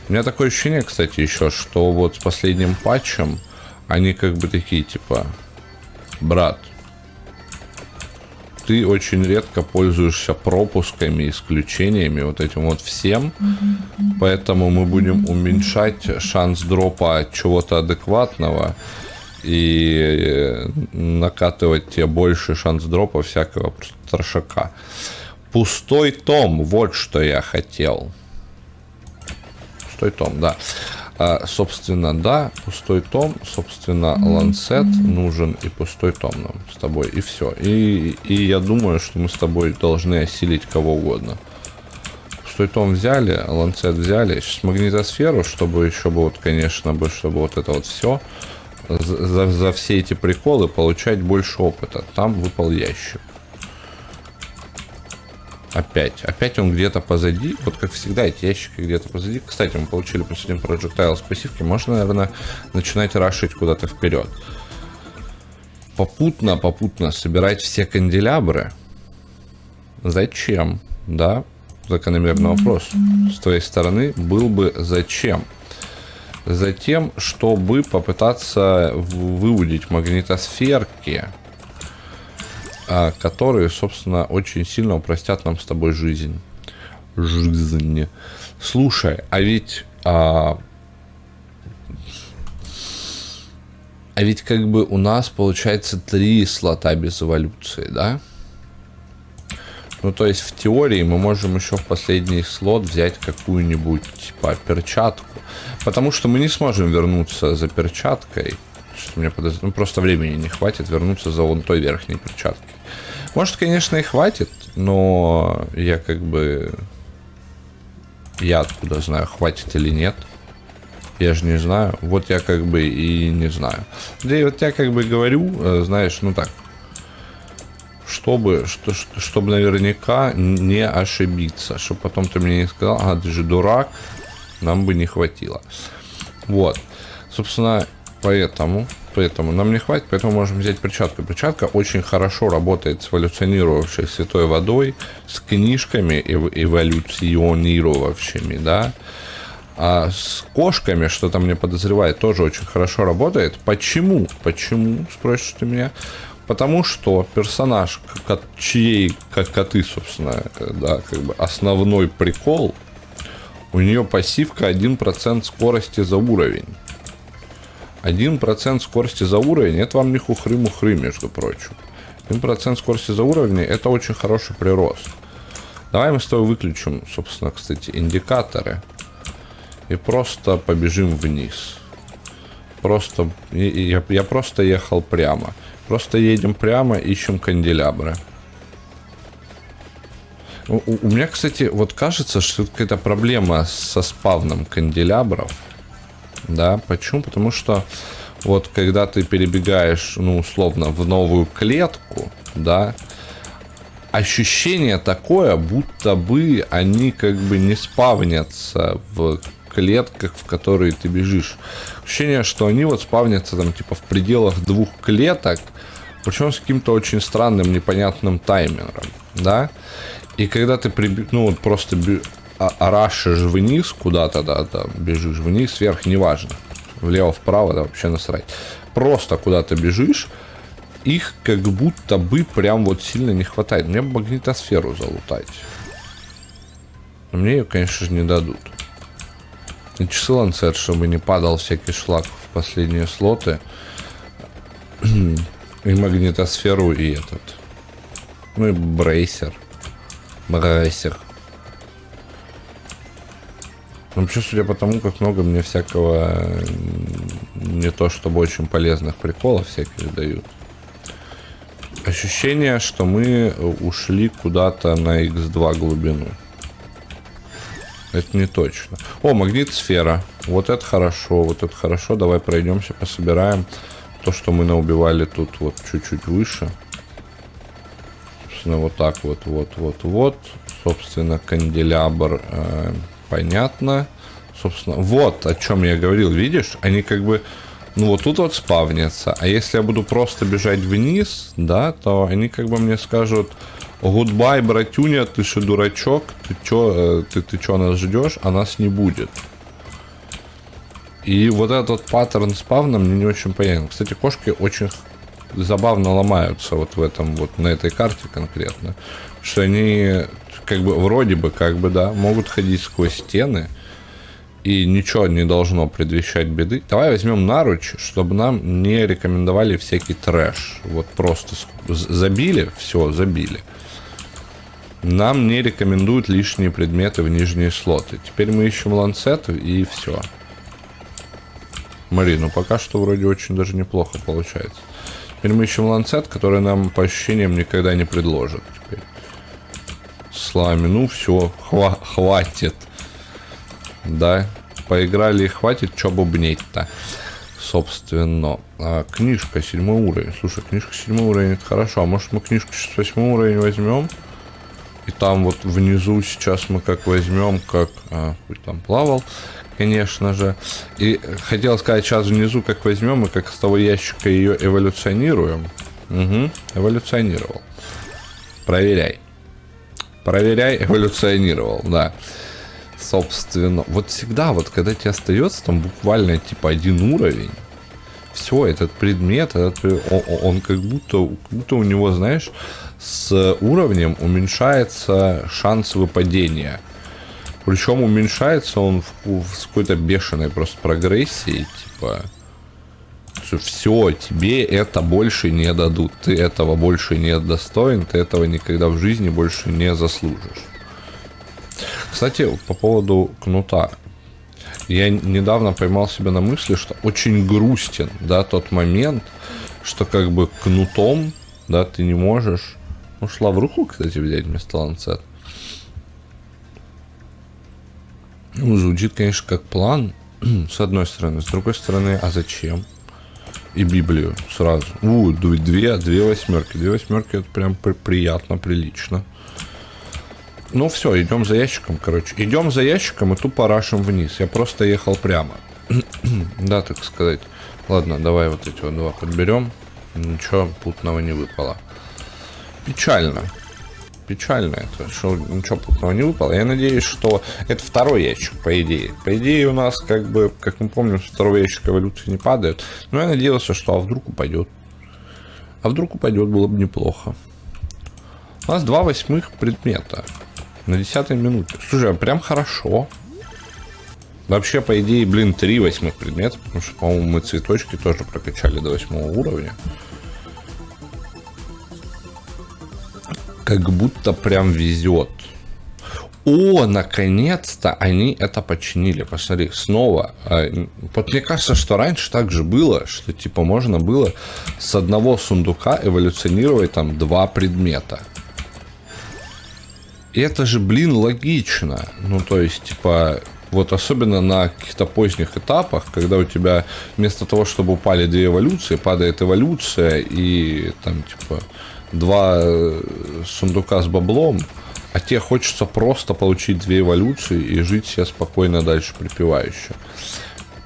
У меня такое ощущение, кстати, еще, что вот с последним патчем они как бы такие, типа, брат, ты очень редко пользуешься пропусками, исключениями, вот этим вот всем, поэтому мы будем уменьшать шанс дропа чего-то адекватного и накатывать тебе больше шанс дропа всякого трошака. Пустой том, вот что я хотел. Пустой том, да. Собственно, да, пустой том, собственно, ланцет нужен и пустой том нам с тобой, и все. И я думаю, что мы с тобой должны осилить кого угодно. Пустой том взяли, ланцет взяли, сейчас магнитосферу, чтобы еще бы вот, конечно, бы, чтобы вот это вот все, за все эти приколы получать больше опыта. Там выпал ящик. Опять он где-то позади. Вот как всегда, эти ящики где-то позади. Кстати, мы получили последний projectile с пассивки. Можно, наверное, начинать рашить куда-то вперед. Попутно собирать все канделябры. Зачем? Да, закономерный вопрос. С твоей стороны был бы зачем? Затем, чтобы попытаться выудить магнитосферки, которые, собственно, очень сильно упростят нам с тобой жизнь. Слушай, а ведь как бы у нас получается 3 слота без эволюции, да? Ну, то есть в теории мы можем еще в последний слот взять какую-нибудь, типа, перчатку. Потому что мы не сможем вернуться за перчаткой. Что мне просто времени не хватит вернуться за вон той верхней перчаткой. Может, конечно, и хватит, но я как бы... Я откуда знаю, хватит или нет. Я же не знаю. Вот я как бы и не знаю. Да и вот я как бы говорю, знаешь, ну так, чтобы наверняка не ошибиться. Чтобы потом ты мне не сказал, ты же дурак, нам бы не хватило. Вот. Собственно, поэтому нам не хватит, поэтому можем взять перчатку. Перчатка очень хорошо работает с эволюционировавшей святой водой, с книжками эволюционировавшими, да. А с кошками, что-то мне подозревает, тоже очень хорошо работает. Почему? Спросишь ты меня. Потому что персонаж, чьей, как коты, собственно, да, как бы основной прикол, у нее пассивка 1% скорости за уровень. 1% скорости за уровень, это вам не хухры-мухры, между прочим. 1% скорости за уровень, это очень хороший прирост. Давай мы с тобой выключим, собственно, кстати, индикаторы. И просто побежим вниз. Я просто ехал прямо. Просто едем прямо, ищем канделябры. У меня, кстати, вот кажется, что это какая-то проблема со спавном канделябров. Да, почему? Потому что вот когда ты перебегаешь, ну, условно, в новую клетку, да, ощущение такое, будто бы они как бы не спавнятся в клетках, в которые ты бежишь. Ощущение, что они вот спавнятся там типа в пределах 2 клеток, причем с каким-то очень странным, непонятным таймером, да. И когда ты вот просто рашишь вниз куда-то, да, там, бежишь вниз, вверх, неважно, влево, вправо, да, вообще насрать. Просто куда-то бежишь, их как будто бы прям вот сильно не хватает. Мне бы магнитосферу залутать. Но мне ее, конечно же, не дадут. И часы ланцет, чтобы не падал всякий шлак в последние слоты. И магнитосферу, и этот. Ну и брейсер. Вообще, судя по тому, как много мне всякого, не то чтобы очень полезных приколов всяких дают. Ощущение, что мы ушли куда-то на x2 глубину. Это не точно. О, магнитосфера. Вот это хорошо, вот это хорошо. Давай пройдемся, пособираем то, что мы наубивали тут вот чуть-чуть выше. Собственно, вот так вот. Собственно, канделябр, понятно. Собственно, вот о чем я говорил. Видишь, они как бы Ну вот тут вот спавнится. А если я буду просто бежать вниз, да, то они как бы мне скажут: гудбай, братюня, ты что, дурачок? Ты чё нас ждешь? А нас не будет. И вот этот вот паттерн спавна мне не очень понятен. Кстати, кошки очень забавно ломаются вот в этом вот, на этой карте конкретно. Что они как бы вроде бы, как бы, да, могут ходить сквозь стены. И ничего не должно предвещать беды. Давай возьмем наруч, чтобы нам не рекомендовали всякий трэш. Вот просто забили, все, забили. Нам не рекомендуют лишние предметы в нижние слоты. Теперь мы ищем ланцет и все. Смотри, ну пока что вроде очень даже неплохо получается. Теперь мы ищем ланцет, который нам по ощущениям никогда не предложат. Теперь. Слами, ну все, хватит. Да, поиграли и хватит, что бубнеть-то. Собственно, книжка 7 уровень. Слушай, книжка 7 уровень, это хорошо. А может мы книжку 8 уровень возьмем? И там вот внизу сейчас мы как возьмем, как... хоть там плавал, конечно же. И хотел сказать, сейчас внизу как возьмем и как с того ящика ее эволюционируем. Угу, эволюционировал. Проверяй. Проверяй, эволюционировал, да. Собственно, вот всегда, вот когда тебе остается там буквально типа 1 уровень, все, этот предмет, он как будто у него, знаешь, с уровнем уменьшается шанс выпадения. Причем уменьшается он в какой-то бешеной просто прогрессии, типа, что все, тебе это больше не дадут, ты этого больше не достоин, ты этого никогда в жизни больше не заслужишь. Кстати, по поводу кнута. Я недавно поймал себя на мысли, что очень грустен, да, тот момент, что как бы кнутом, да, ты не можешь... Ну, шла в руку, кстати, взять вместо ланцет. Ну, звучит, конечно, как план, с одной стороны. С другой стороны, а зачем? И Библию сразу. Две восьмерки. 2 восьмерки, это прям приятно, прилично. Ну все, идем за ящиком, короче. Идем за ящиком и тупо рашим вниз. Я просто ехал прямо. Да, так сказать. Ладно, давай вот эти вот 2 подберем. Ничего путного не выпало. Печально. Печально это, что ничего путного не выпало. Я надеюсь, что это 2-й ящик, по идее. По идее у нас, как бы, как мы помним, с 2-го ящика эволюции не падают. Но я надеялся, что а вдруг упадет. А вдруг упадет, было бы неплохо. У нас 2 восьмых предмета. На 10-й минуте. Слушай, прям хорошо. Вообще, по идее, 3 восьмых предмета, потому что, по-моему, мы цветочки тоже прокачали до 8 уровня. Как будто прям везет. О, наконец-то они это починили. Посмотри, снова. Вот мне кажется, что раньше так же было, что типа можно было с одного сундука эволюционировать там 2 предмета. И это же, логично. Ну, то есть, типа, вот особенно на каких-то поздних этапах, когда у тебя вместо того, чтобы упали 2 эволюции, падает эволюция и там, типа, 2 сундука с баблом, а тебе хочется просто получить 2 эволюции и жить себе спокойно дальше припевающе.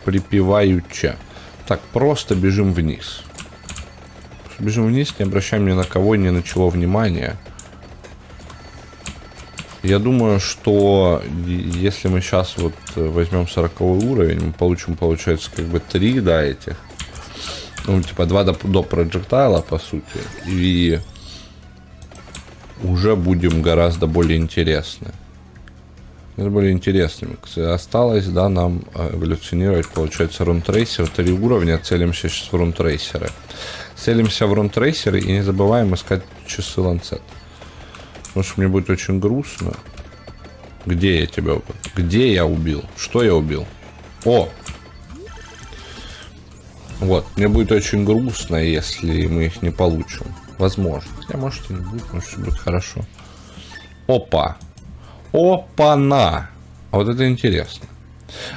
Припеваюче. Так, просто бежим вниз. Бежим вниз, не обращаем ни на кого, ни на чего внимания. Я думаю, что если мы сейчас вот возьмем 40 уровень, мы получим, получается, как бы 3, да, этих. Ну, типа 2 до проджектайла, по сути. И уже будем гораздо более интересны. Более интересными. Осталось, да, нам эволюционировать, получается, рунтрейсер. 3 уровня, целимся сейчас в рунтрейсеры. Целимся в рунтрейсеры и не забываем искать часы ланцет. Потому что мне будет очень грустно. Где я тебя убил? Где я убил? Что я убил? О! Вот, мне будет очень грустно, если мы их не получим. Возможно. Хотя, может, и не будет, может, все будет хорошо. Опа! Опа-на! А вот это интересно.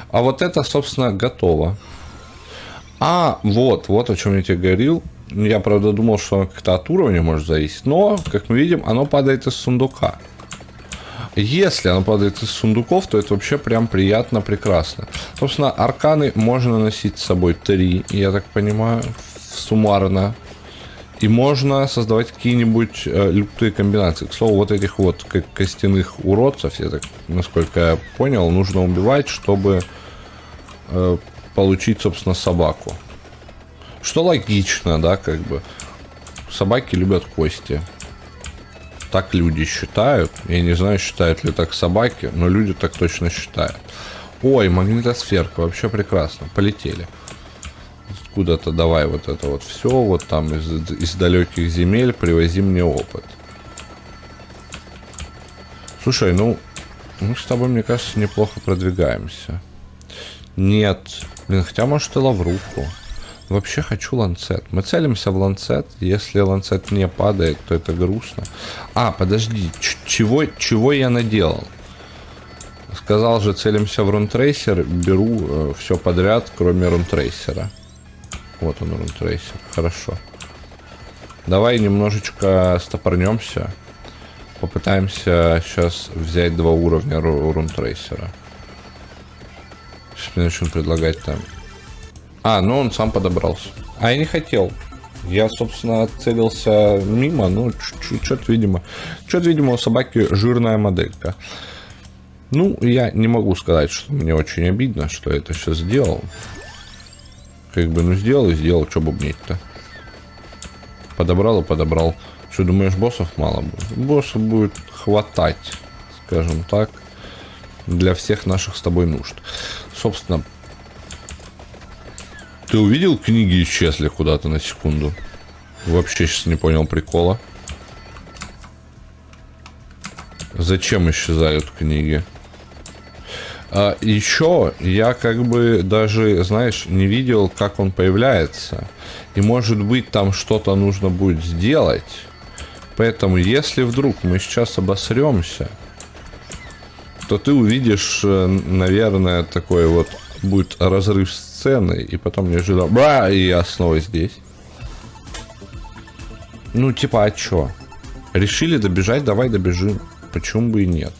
А вот это, собственно, готово. А, вот о чем я тебе говорил. Я, правда, думал, что оно как-то от уровня может зависеть. Но, как мы видим, оно падает из сундука. Если она падает из сундуков, то это вообще прям приятно, прекрасно. Собственно, арканы можно носить с собой 3, я так понимаю, суммарно. И можно создавать какие-нибудь лютые комбинации. К слову, вот этих вот костяных уродцев, я так, насколько я понял, нужно убивать, чтобы получить, собственно, собаку. Что логично, да, как бы. Собаки любят кости. Так люди считают. Я не знаю, считают ли так собаки, но люди так точно считают. Ой, магнитосферка, вообще прекрасно. Полетели. Куда-то давай вот это вот все, вот там из далеких земель привози мне опыт. Слушай, ну, мы с тобой, мне кажется, неплохо продвигаемся. Нет. Блин, хотя, может, и лавруху. Вообще хочу ланцет. Мы целимся в ланцет. Если ланцет не падает, то это грустно. А, подожди. Чего я наделал? Сказал же, целимся в рунтрейсер. Беру все подряд, кроме рунтрейсера. Вот он, рунтрейсер. Хорошо. Давай немножечко стопорнемся. Попытаемся сейчас взять 2 уровня рунтрейсера. Сейчас мне начнут предлагать там. А, ну он сам подобрался. А я не хотел. Я, собственно, целился мимо. Ну, что-то, видимо, у собаки жирная моделька. Ну, я не могу сказать, что мне очень обидно, что я это сейчас сделал. Как бы, ну, сделал и сделал. Что бубнить-то? Подобрал и подобрал. Что, думаешь, боссов мало будет? Боссов будет хватать, скажем так, для всех наших с тобой нужд. Собственно, ты увидел, книги исчезли куда-то на секунду? Вообще сейчас не понял прикола. Зачем исчезают книги? А еще я как бы даже, знаешь, не видел, как он появляется. И может быть там что-то нужно будет сделать. Поэтому если вдруг мы сейчас обосремся, то ты увидишь, наверное, такой вот будет разрыв сцены, и потом неожиданно бра, и я снова здесь. Ну, типа, а чё? Решили добежать, давай добежим. Почему бы и нет?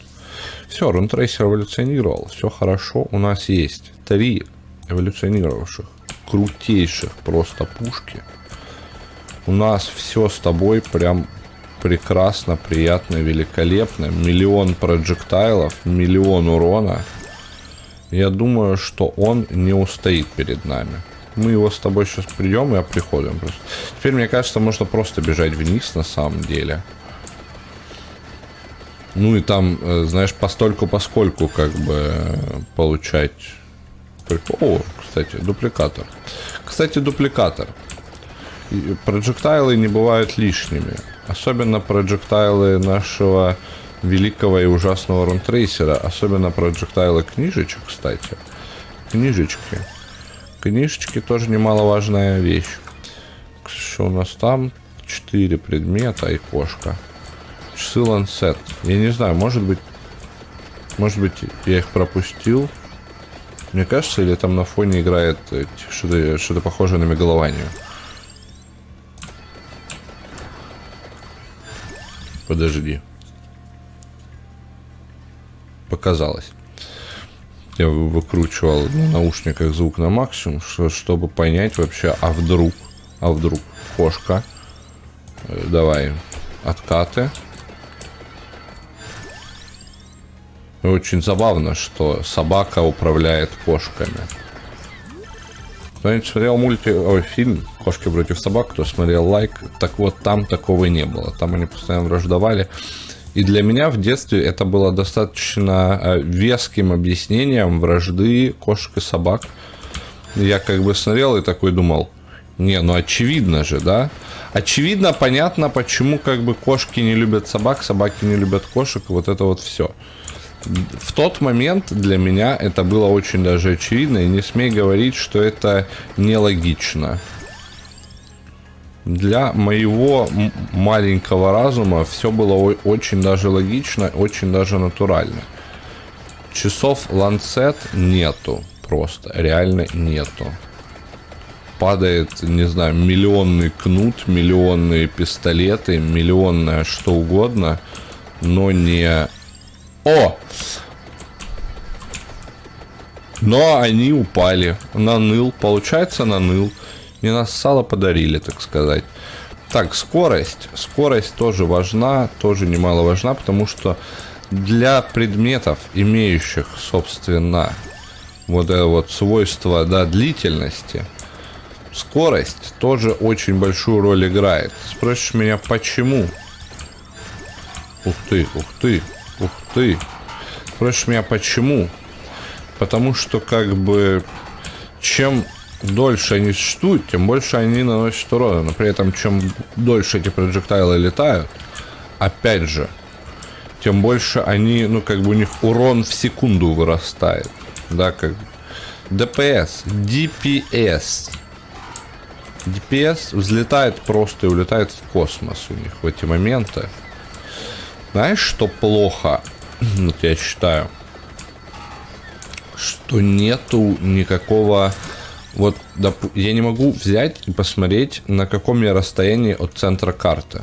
Все, рунтрейсер эволюционировал, все хорошо. У нас есть 3 эволюционировавших, крутейших просто пушки. У нас все с тобой прям прекрасно, приятно, великолепно. 1 000 000 проджектайлов, 1 000 000 урона. Я думаю, что он не устоит перед нами. Мы его с тобой сейчас придем и оприходим просто. Теперь, мне кажется, можно просто бежать вниз на самом деле. Ну и там, знаешь, постольку-поскольку как бы получать... О, кстати, дупликатор. Кстати, дупликатор. Проджектайлы не бывают лишними. Особенно проджектайлы нашего великого и ужасного рунтрейсера. Особенно проджектайлы книжечек, кстати. Книжечки. Книжечки тоже немаловажная вещь. Что у нас там? 4 предмета и кошка. Часы ланцет. Я не знаю, может быть, я их пропустил. Мне кажется, или там на фоне играет что-то похожее на мегалованию. Подожди. Показалось. Я выкручивал на наушниках звук на максимум, чтобы понять вообще, а вдруг кошка. Давай, откаты. Очень забавно, что собака управляет кошками. Кто-нибудь смотрел фильм «Кошки против собак», кто смотрел лайк, так вот там такого не было. Там они постоянно враждовали. И для меня в детстве это было достаточно веским объяснением вражды кошек и собак. Я как бы смотрел и такой думал, не, ну очевидно же, да? Очевидно, понятно, почему как бы кошки не любят собак, собаки не любят кошек, вот это вот все. В тот момент для меня это было очень даже очевидно, и не смей говорить, что это нелогично. Для моего маленького разума все было очень даже логично, очень даже натурально. Часов ланцет нету, просто реально нету. Падает, не знаю, миллионный кнут, миллионные пистолеты, миллионное что угодно, но не О! Но они упали. Наныл. Получается, наныл. Не нассало подарили, так сказать. Так, скорость. Скорость тоже важна, тоже немало важна, потому что для предметов, имеющих, собственно, вот это вот свойство, да, длительности, скорость тоже очень большую роль играет. Спросишь меня, почему? Ух ты, ух ты, ух ты. Спросишь меня, почему? Потому что, как бы, чем дольше они существуют, тем больше они наносят урона. Но при этом, чем дольше эти проджектайлы летают, опять же, тем больше они, ну, как бы у них урон в секунду вырастает. Да, как ДПС, DPS. DPS взлетает просто и улетает в космос у них в эти моменты. Знаешь, что плохо? Вот я считаю, что нету никакого... Вот я не могу взять и посмотреть, на каком я расстоянии от центра карты.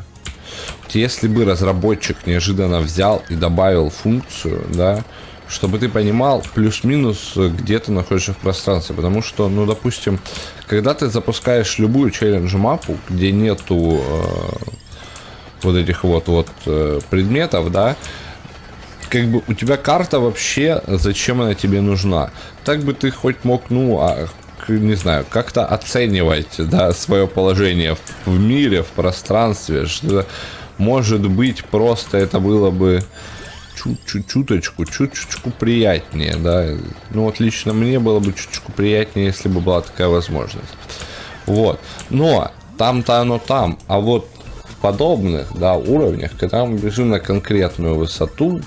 Вот если бы разработчик неожиданно взял и добавил функцию, да, чтобы ты понимал плюс-минус, где ты находишься в пространстве. Потому что, ну, допустим, когда ты запускаешь любую челлендж-мапу, где нету вот этих вот предметов, да, как бы у тебя карта вообще, зачем она тебе нужна? Так бы ты хоть мог, ну, не знаю, как-то оценивать, да, свое положение в мире, в пространстве, что, может быть, просто это было бы чуточку приятнее, да. Ну, вот лично мне было бы чуточку приятнее, если бы была такая возможность. Вот. Но там-то оно там. А вот в подобных, да, уровнях, когда мы бежим на конкретную высоту,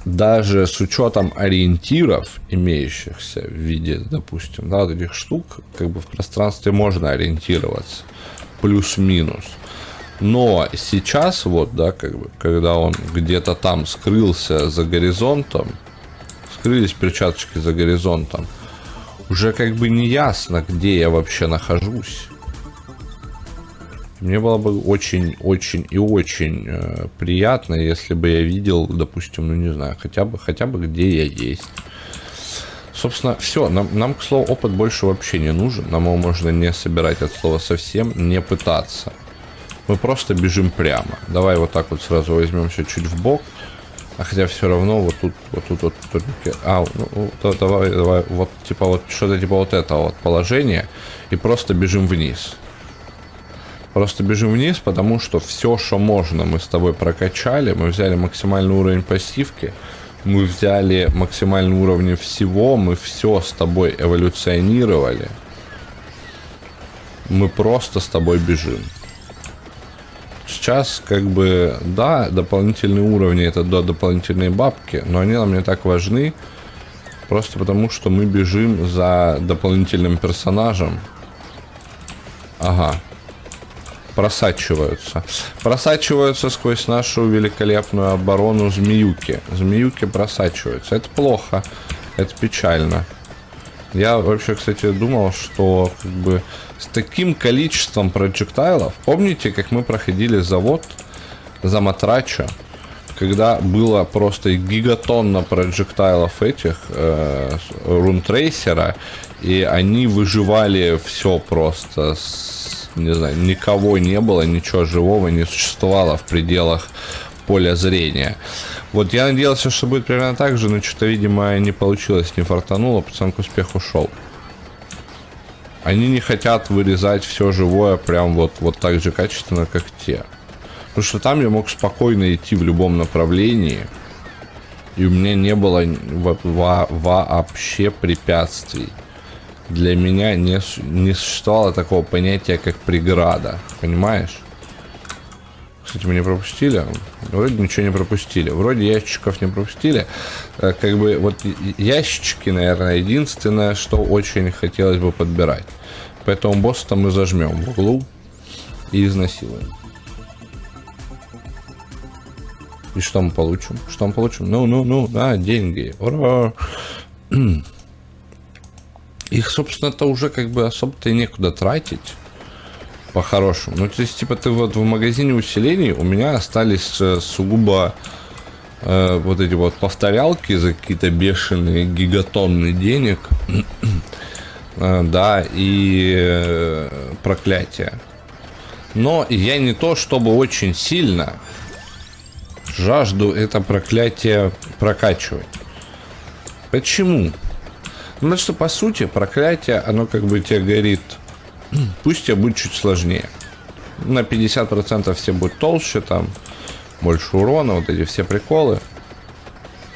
даже с учетом ориентиров, имеющихся в виде, допустим, да, вот этих штук, как бы в пространстве можно ориентироваться, плюс-минус. Но сейчас, вот, да, как бы, когда он где-то там скрылся за горизонтом, скрылись перчаточки за горизонтом, уже как бы не ясно, где я вообще нахожусь. Мне было бы очень и очень приятно, если бы я видел, допустим, ну не знаю, хотя бы где я есть. Собственно, все, нам, к слову, опыт больше вообще не нужен. Нам его можно не собирать от слова совсем, не пытаться. Мы просто бежим прямо. Давай вот так вот сразу возьмемся чуть в бок. А хотя все равно вот тут. Давай, вот типа вот что-то типа вот этого вот положения. И просто бежим вниз. Просто бежим вниз, потому что все, что можно, мы с тобой прокачали. Мы взяли максимальный уровень пассивки. Мы взяли максимальный уровень всего. Мы все с тобой эволюционировали. Мы просто с тобой бежим. Сейчас, как бы, да, дополнительные уровни, это дополнительные бабки, но они нам не так важны, просто потому, что мы бежим за дополнительным персонажем. Ага. Просачиваются сквозь нашу великолепную оборону змеюки. Змеюки просачиваются. Это плохо, это печально. Я вообще, кстати, думал, что как бы с таким количеством проджектайлов... Помните, как мы проходили завод за Матрача, когда было просто гигатонна проджектайлов этих рунтрейсера, и они выживали все просто, не знаю, никого не было, ничего живого не существовало в пределах поля зрения. Вот я надеялся, что будет примерно так же, но что-то, видимо, не получилось, не фартануло, пацан к успеху шел. Они не хотят вырезать все живое прям вот так же качественно, как те. Потому что там я мог спокойно идти в любом направлении, и у меня не было вообще препятствий. Для меня не существовало такого понятия, как преграда. Понимаешь? Кстати, мы не пропустили. Вроде ничего не пропустили. Вроде ящичков не пропустили. Как бы вот ящички, наверное, единственное, что очень хотелось бы подбирать. Поэтому босса мы зажмем в углу и изнасилуем. И что мы получим? Что мы получим? Ну, да, деньги. Ура! Их, собственно-то, уже как бы особо-то и некуда тратить. По-хорошему. Ну, то есть, типа, ты вот в магазине усилений у меня остались сугубо вот эти вот повторялки за какие-то бешеные гигатонны денег, да, и проклятие. Но я не то чтобы очень сильно жажду это проклятие прокачивать. Почему? Потому что, по сути, проклятие, оно как бы тебе говорит, пусть тебе будет чуть сложнее. На 50% все будут толще, там, больше урона, вот эти все приколы.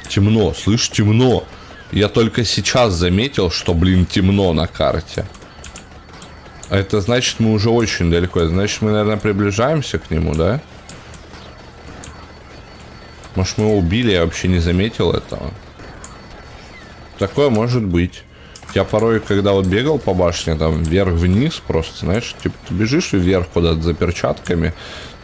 Темно, слышь, темно. Я только сейчас заметил, что, блин, темно на карте. Это значит, мы уже очень далеко. Это значит, мы, наверное, приближаемся к нему, да? Может, мы его убили, я вообще не заметил этого. Такое может быть. Я порой, когда вот бегал по башне, там, вверх-вниз просто, знаешь, типа, ты бежишь вверх куда-то за перчатками,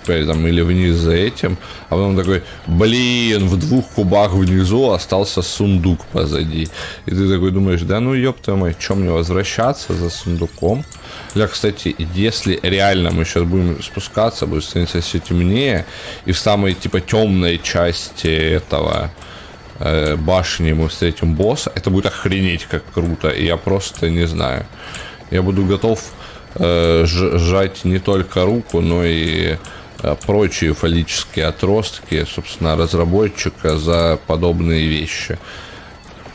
там, или вниз за этим, а потом такой, блин, в 2 кубах внизу остался сундук позади. И ты такой думаешь, да ну ёб твою мать, чё мне возвращаться за сундуком? Бля, кстати, если реально мы сейчас будем спускаться, будет становиться все темнее, и в самой, типа, темной части этого башни мы встретим босса, это будет охренеть как круто, и я просто не знаю. Я буду готов сжать не только руку, но и прочие фаллические отростки, собственно, разработчика за подобные вещи.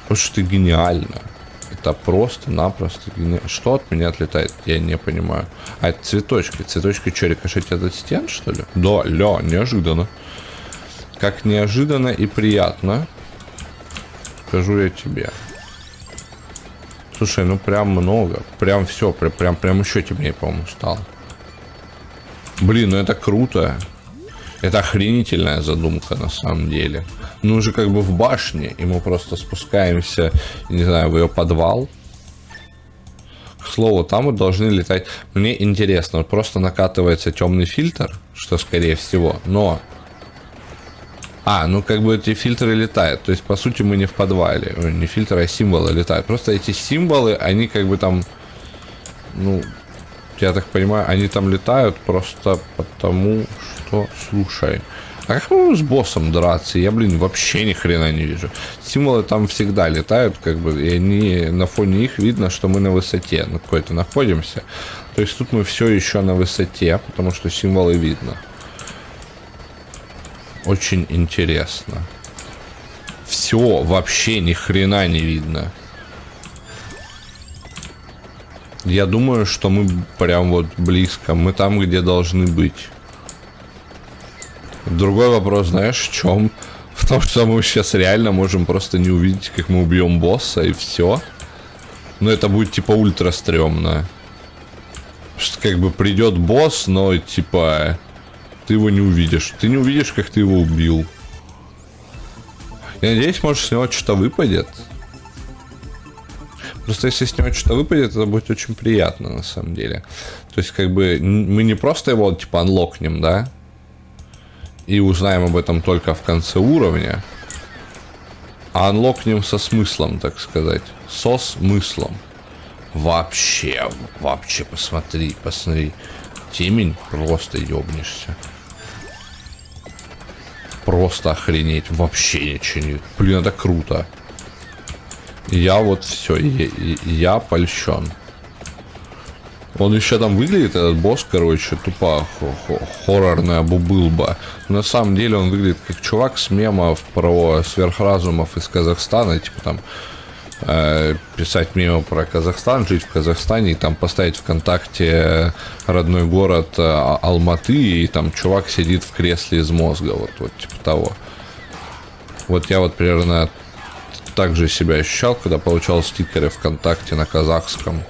Потому что это гениально. Это просто-напросто гениально. Что от меня отлетает, я не понимаю. А это цветочки. Цветочки что, рикошетят от стен, что ли? Да, ля, неожиданно. Как неожиданно и приятно. Скажу я тебе. Слушай, ну прям много. Прям все, прям еще темнее, по-моему, стало. Блин, ну это круто. Это охренительная задумка на самом деле. Ну уже как бы в башне, и мы просто спускаемся, не знаю, в ее подвал. К слову, там вот должны летать. Мне интересно, вот просто накатывается темный фильтр, что скорее всего, но... ну как бы эти фильтры летают. То есть, по сути, мы не в подвале. Не фильтры, а символы летают. Просто эти символы, они как бы там... Ну, я так понимаю, они там летают просто потому, что... Слушай, а как мы будем с боссом драться? Я, блин, вообще ни хрена не вижу. Символы там всегда летают, как бы, и они, на фоне их видно, что мы на высоте на какой-то находимся. То есть тут мы все еще на высоте, потому что символы видно. Очень интересно. Все, вообще ни хрена не видно. Я думаю, что мы прям вот близко. Мы там, где должны быть. Другой вопрос, знаешь, в чем? В том, что мы сейчас реально можем просто не увидеть, как мы убьем босса, и все. Но это будет типа ультра стрёмно. Что как бы придет босс, но типа... Ты его не увидишь. Ты не увидишь, как ты его убил. Я надеюсь, может, с него что-то выпадет. Просто если с него что-то выпадет, это будет очень приятно, на самом деле. То есть, как бы, мы не просто его, типа, анлокнем, да? И узнаем об этом только в конце уровня. А анлокнем со смыслом, так сказать. Со смыслом. Вообще, посмотри. Темень, просто ёбнешься. Просто охренеть. Вообще ничего не... Блин, это круто. Я вот все, я польщен. Он еще там выглядит, этот босс, короче, тупо хоррорная бубылба. На самом деле он выглядит как чувак с мемов про сверхразумов из Казахстана, типа там писать мемы про Казахстан, жить в Казахстане и там поставить ВКонтакте родной город Алматы, и там чувак сидит в кресле из мозга, вот типа того. Вот я вот примерно так же себя ощущал, когда получал стикеры ВКонтакте на казахском.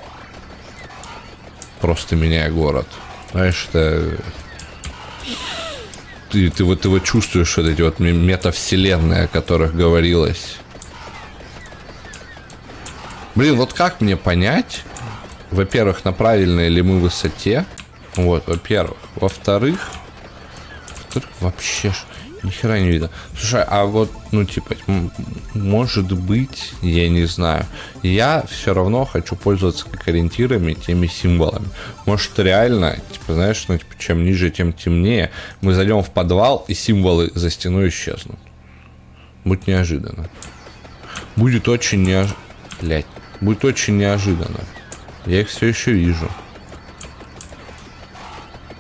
Просто меняя город. Знаешь, это... Ты вот чувствуешь вот эти вот метавселенные, о которых говорилось. Блин, вот как мне понять, во-первых, на правильной ли мы высоте? Вот, во-первых. Во-вторых, вообще ни хера не видно. Слушай, а вот, ну, типа, может быть, я не знаю. Я все равно хочу пользоваться как ориентирами теми символами. Может, реально, типа, знаешь, ну, типа, чем ниже, тем темнее. Мы зайдем в подвал, и символы за стеной исчезнут. Будет неожиданно. Будет очень неожиданно. Блять. Будет очень неожиданно. Я их все еще вижу.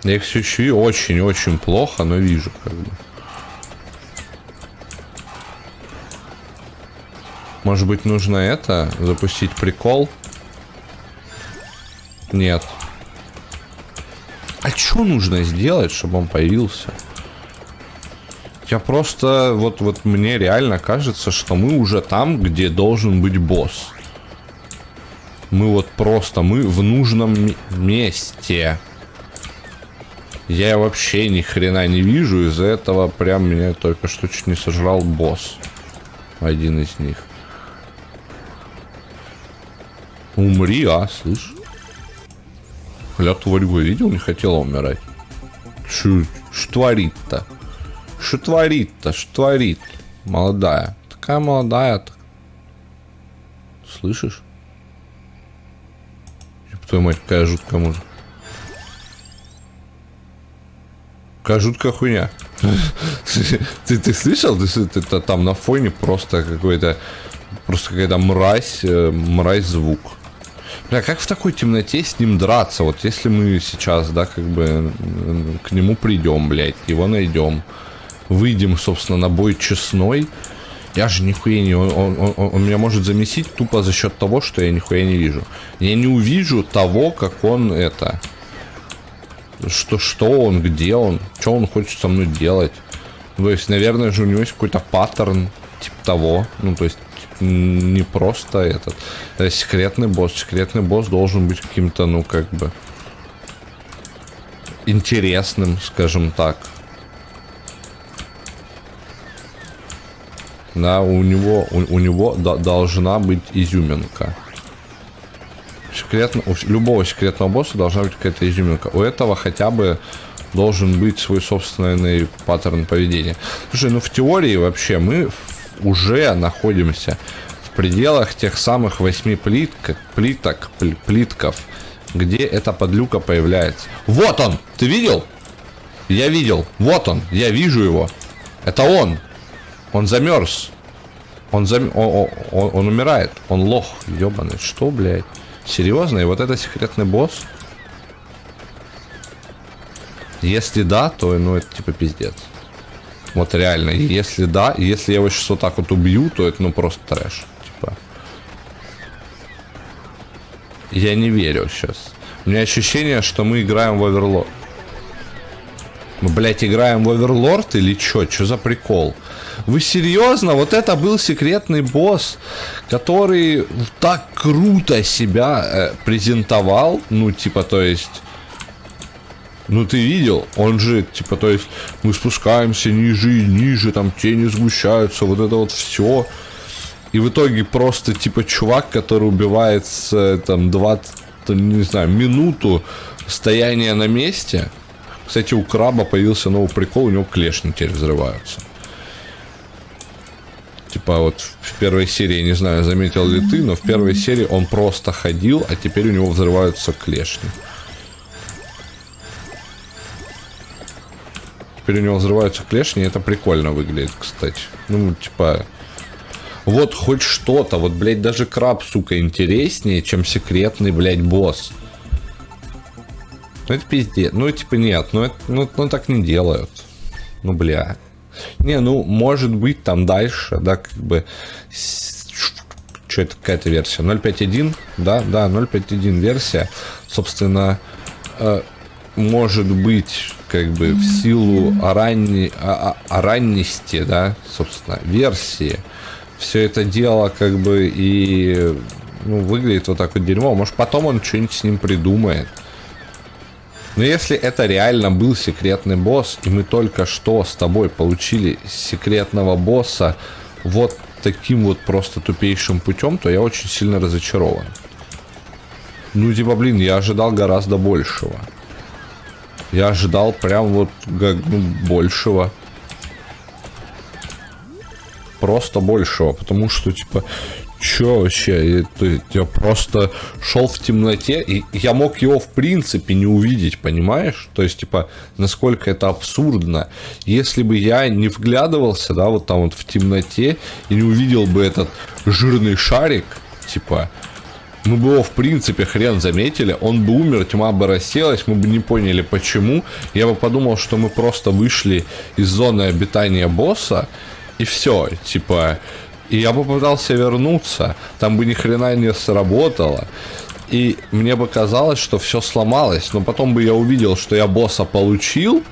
Я их все еще вижу очень-очень плохо, но вижу как бы. Может быть, нужно это, запустить прикол? Нет. А что нужно сделать, чтобы он появился? Я просто... Вот мне реально кажется, что мы уже там, где должен быть босс. Мы вот просто... Мы в нужном месте. Я вообще ни хрена не вижу. Из-за этого прям меня только что чуть не сожрал босс. Один из них. Умри, слышь. Бля, тварь видел, не хотела умирать. Что творит-то? Что творит-то? Что творит? Молодая. Такая молодая-то. Слышишь? Твою мать, какая жуткая музыка. Какая жуткая хуйня. Ты слышал? Ты там на фоне просто какой-то... Просто какая-то мразь звук. Бля, как в такой темноте с ним драться? Вот если мы сейчас, да, как бы к нему придем, блядь, его найдем, выйдем, собственно, на бой честной, я же нихуя не... Он меня может замесить тупо за счет того, что я нихуя не вижу. Я не увижу того, как он это... Что он, где он, что он хочет со мной делать. То есть, наверное же, у него есть какой-то паттерн, типа того. Ну, то есть, не просто этот. Это секретный босс. Секретный босс должен быть каким-то, ну, как бы... интересным, скажем так. Да, у него должна быть изюминка. У любого секретного босса должна быть какая-то изюминка. У этого хотя бы должен быть свой собственный паттерн поведения. Слушай, ну в теории вообще мы уже находимся в пределах тех самых 8 плитков, где эта подлюка появляется. Вот он! Ты видел? Я видел. Вот он. Я вижу его. Это он. Он замерз. Он умирает. Он лох. Ёбаный. Что, блядь? Серьезно? И вот это секретный босс? Если да, то, ну, это типа пиздец. Вот реально. Если да, если я его сейчас вот так вот убью, то это, ну, просто трэш. Типа. Я не верю сейчас. У меня ощущение, что мы играем в Оверлорд. Мы, блядь, играем в Оверлорд или чё? Чё за прикол? Вы серьезно? Вот это был секретный босс, который так круто себя презентовал. Ну, типа, то есть... Ну, ты видел? Он же, типа, то есть... Мы спускаемся ниже и ниже, там тени сгущаются, вот это вот все. И в итоге просто, типа, чувак, который убивает там, 20, не знаю, минуту стояния на месте. Кстати, у краба появился новый прикол, у него клешни теперь взрываются. Типа вот в первой серии, не знаю, заметил ли ты, но в первой серии он просто ходил, а теперь у него взрываются клешни. Теперь у него взрываются клешни, и это прикольно выглядит, кстати. Ну, типа... Вот хоть что-то, вот, блядь, даже краб, сука, интереснее, чем секретный, блядь, босс. Ну, это пиздец. Ну, типа, нет, ну, это, ну, так не делают. Ну, бля. Не, ну, может быть, там дальше, да, как бы... Что это, какая-то версия? 0.5.1? Да, 0.5.1 версия. Собственно, может быть, как бы, в силу ранности, да, собственно, версии, все это дело, как бы, и, ну, выглядит вот так вот дерьмо. Может, потом он что-нибудь с ним придумает. Но если это реально был секретный босс, и мы только что с тобой получили секретного босса вот таким вот просто тупейшим путем, то я очень сильно разочарован. Ну, типа, блин, я ожидал гораздо большего. Я ожидал прям вот большего. Просто большего, потому что, типа, Чё вообще? Я просто шел в темноте, и я мог его в принципе не увидеть, понимаешь? То есть, типа, насколько это абсурдно. Если бы я не вглядывался, да, вот там вот в темноте, и не увидел бы этот жирный шарик, типа, мы бы его в принципе хрен заметили, он бы умер, тьма бы расселась, мы бы не поняли почему. Я бы подумал, что мы просто вышли из зоны обитания босса, и все, типа... И я бы попытался вернуться, там бы ни хрена не сработало. И мне бы казалось, что все сломалось. Но потом бы я увидел, что я босса получил,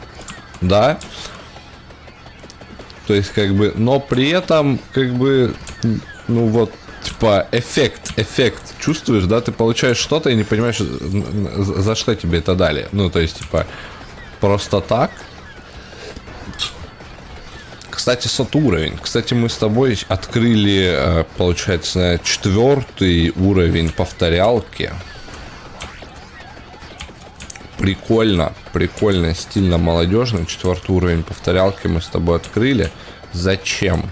да. То есть, как бы, но при этом, как бы, ну вот, типа, эффект чувствуешь, да? Ты получаешь что-то и не понимаешь, за что тебе это дали. Ну, то есть, типа, просто так. Кстати, уровень. Кстати, мы с тобой открыли, получается, 4 уровень повторялки. Прикольно, стильно, молодежно. 4 уровень повторялки мы с тобой открыли. Зачем?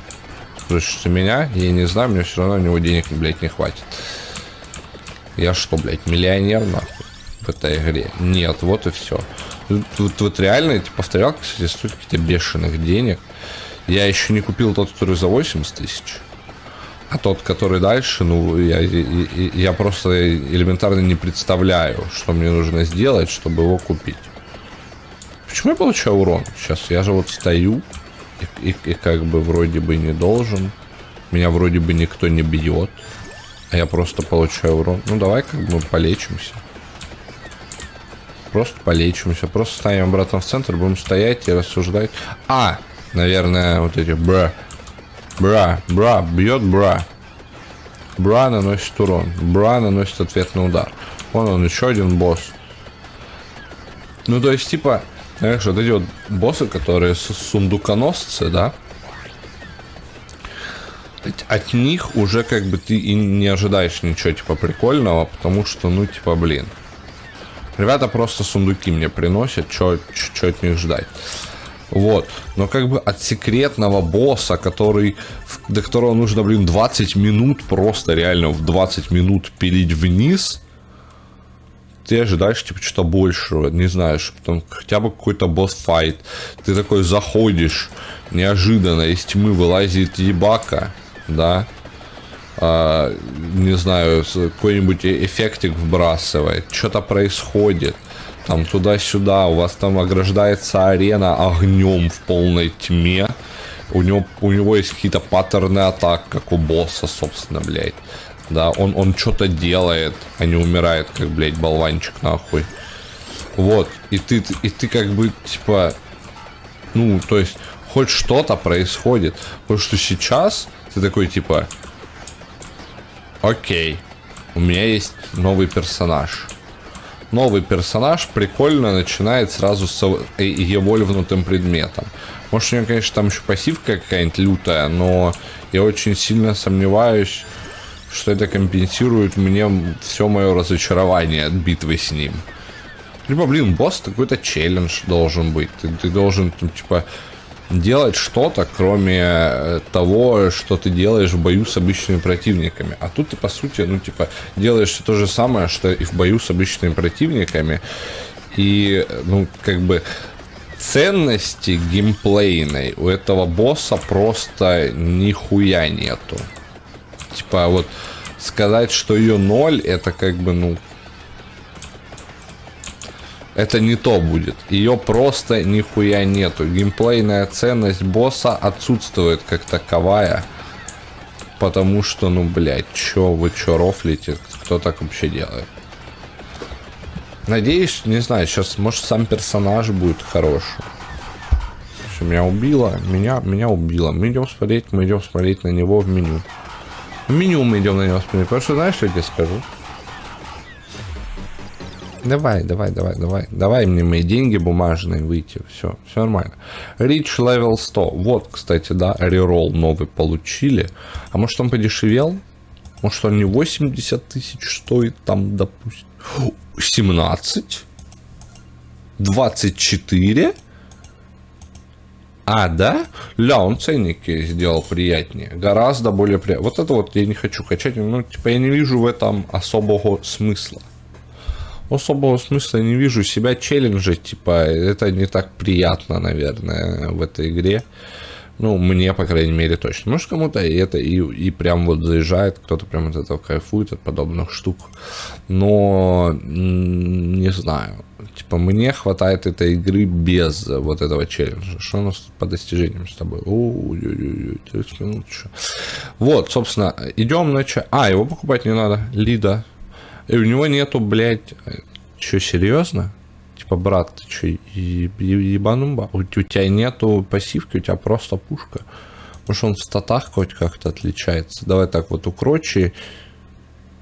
Слушайте меня, я не знаю, мне все равно у него денег, блядь, не хватит. Я что, блядь, миллионер, нахуй, в этой игре? Нет, вот и все. Тут реально эти повторялки, кстати, стоят каких-то бешеных денег. Я еще не купил тот, который за 80 тысяч. А тот, который дальше, ну, я просто элементарно не представляю, что мне нужно сделать, чтобы его купить. Почему я получаю урон? Сейчас, я же вот стою, и как бы вроде бы не должен. Меня вроде бы никто не бьет. А я просто получаю урон. Ну, давай как бы полечимся. Просто полечимся. Просто станем обратно в центр, будем стоять и рассуждать. Наверное, вот эти бра, бьет бра. Бра наносит урон. Бра наносит ответный удар. Вон он, еще один босс. Ну, то есть, типа, знаешь, вот эти вот боссы, которые сундуконосцы, да? От них уже как бы ты и не ожидаешь ничего, типа, прикольного, потому что, ну, типа, блин. Ребята просто сундуки мне приносят, что от них ждать. Вот, но как бы от секретного босса, до которого нужно, блин, 20 минут, просто реально в 20 минут пилить вниз, ты ожидаешь, типа, что-то большего, не знаешь, потом хотя бы какой-то босс-файт. Ты такой заходишь, неожиданно из тьмы вылазит ебака, да, не знаю, какой-нибудь эффектик вбрасывает, что-то происходит. Там туда-сюда, у вас там ограждается арена огнем в полной тьме. У него есть какие-то паттерны атак, как у босса, собственно, блядь. Да, он что-то делает, а не умирает, как, блядь, болванчик, нахуй. Вот, и ты как бы, типа, ну, то есть, хоть что-то происходит. Потому что сейчас ты такой, типа, окей, у меня есть новый персонаж. Новый персонаж прикольно начинает сразу с эвольвнутым предметом. Может, у него, конечно, там еще пассивка какая-нибудь лютая, но я очень сильно сомневаюсь, что это компенсирует мне все мое разочарование от битвы с ним. Либо, блин, босс какой-то челлендж должен быть. Ты должен, типа, делать что-то, кроме того, что ты делаешь в бою с обычными противниками. А тут ты, по сути, ну, типа, делаешь все то же самое, что и в бою с обычными противниками. И, ну, как бы, ценности геймплейной у этого босса просто нихуя нету. Типа, вот, сказать, что ее 0, это как бы, ну... Это не то будет. Ее просто нихуя нету. Геймплейная ценность босса отсутствует как таковая. Потому что, ну, блядь, вы чё рофлите? Кто так вообще делает? Надеюсь, не знаю, сейчас, может, сам персонаж будет хороший. Меня убило. Меня убило. Мы идем смотреть на него в меню. В меню мы идем на него смотреть. Потому что, знаешь, что я тебе скажу? Давай мне мои деньги бумажные выйти. Все нормально. Reach level 100. Вот, кстати, да, реролл новый получили. А может он подешевел? Может он не 80 тысяч стоит там, допустим. 17? 24? А, да? Ля, он ценники сделал приятнее. Гораздо более приятнее. Вот это вот я не хочу качать. Ну, типа, я не вижу в этом особого смысла. Особого смысла не вижу. Себя челленджить, типа, это не так приятно, наверное, в этой игре. Ну, мне, по крайней мере, точно. Может, кому-то и это и прям вот заезжает, кто-то прям от этого кайфует, от подобных штук. Но, не знаю. Типа, мне хватает этой игры без вот этого челленджа. Что у нас тут по достижениям с тобой? Ой-ой-ой, 30 минут еще. Вот, собственно, идем на чай. А, его покупать не надо. Лида. И у него нету, блядь... Че, серьезно? Типа, брат, ты че, ебанумба? У тебя нету пассивки, у тебя просто пушка. Может, он в статах хоть как-то отличается? Давай так, вот у Крочи...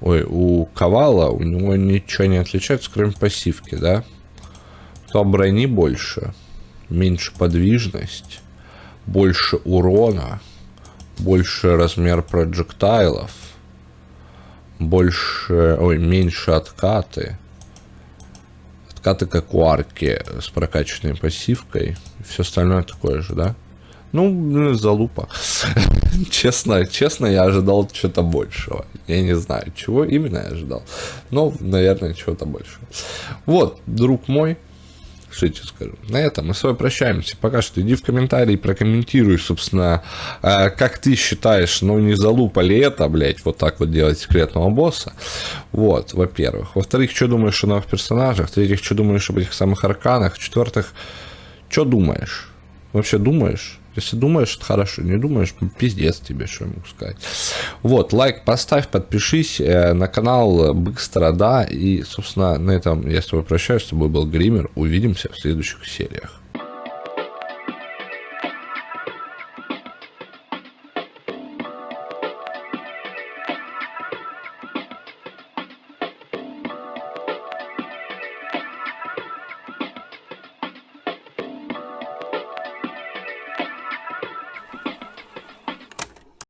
Ой, у Ковала у него ничего не отличается, кроме пассивки, да? То брони больше, меньше подвижность, больше урона, больше размер проджектайлов, больше... Ой, меньше откаты. Откаты как у арки с прокачанной пассивкой. Все остальное такое же, да? Ну, залупа. Честно, я ожидал чего-то большего. Я не знаю, чего именно я ожидал. Но, наверное, чего-то большего. Вот, друг мой, что я тебе скажу. На этом мы с вами прощаемся. Пока что иди в комментарии, прокомментируй, собственно, как ты считаешь, ну, не залупа ли это, блядь, вот так вот делать секретного босса. Вот, во-первых. Во-вторых, что думаешь о новых персонажах? В-третьих, что думаешь об этих самых арканах? В-четвертых, что думаешь? Вообще думаешь? Если думаешь, это хорошо. Не думаешь, пиздец тебе, что я могу сказать. Вот, лайк поставь, подпишись на канал быстро, да. И, собственно, на этом я с тобой прощаюсь. С тобой был Гример. Увидимся в следующих сериях.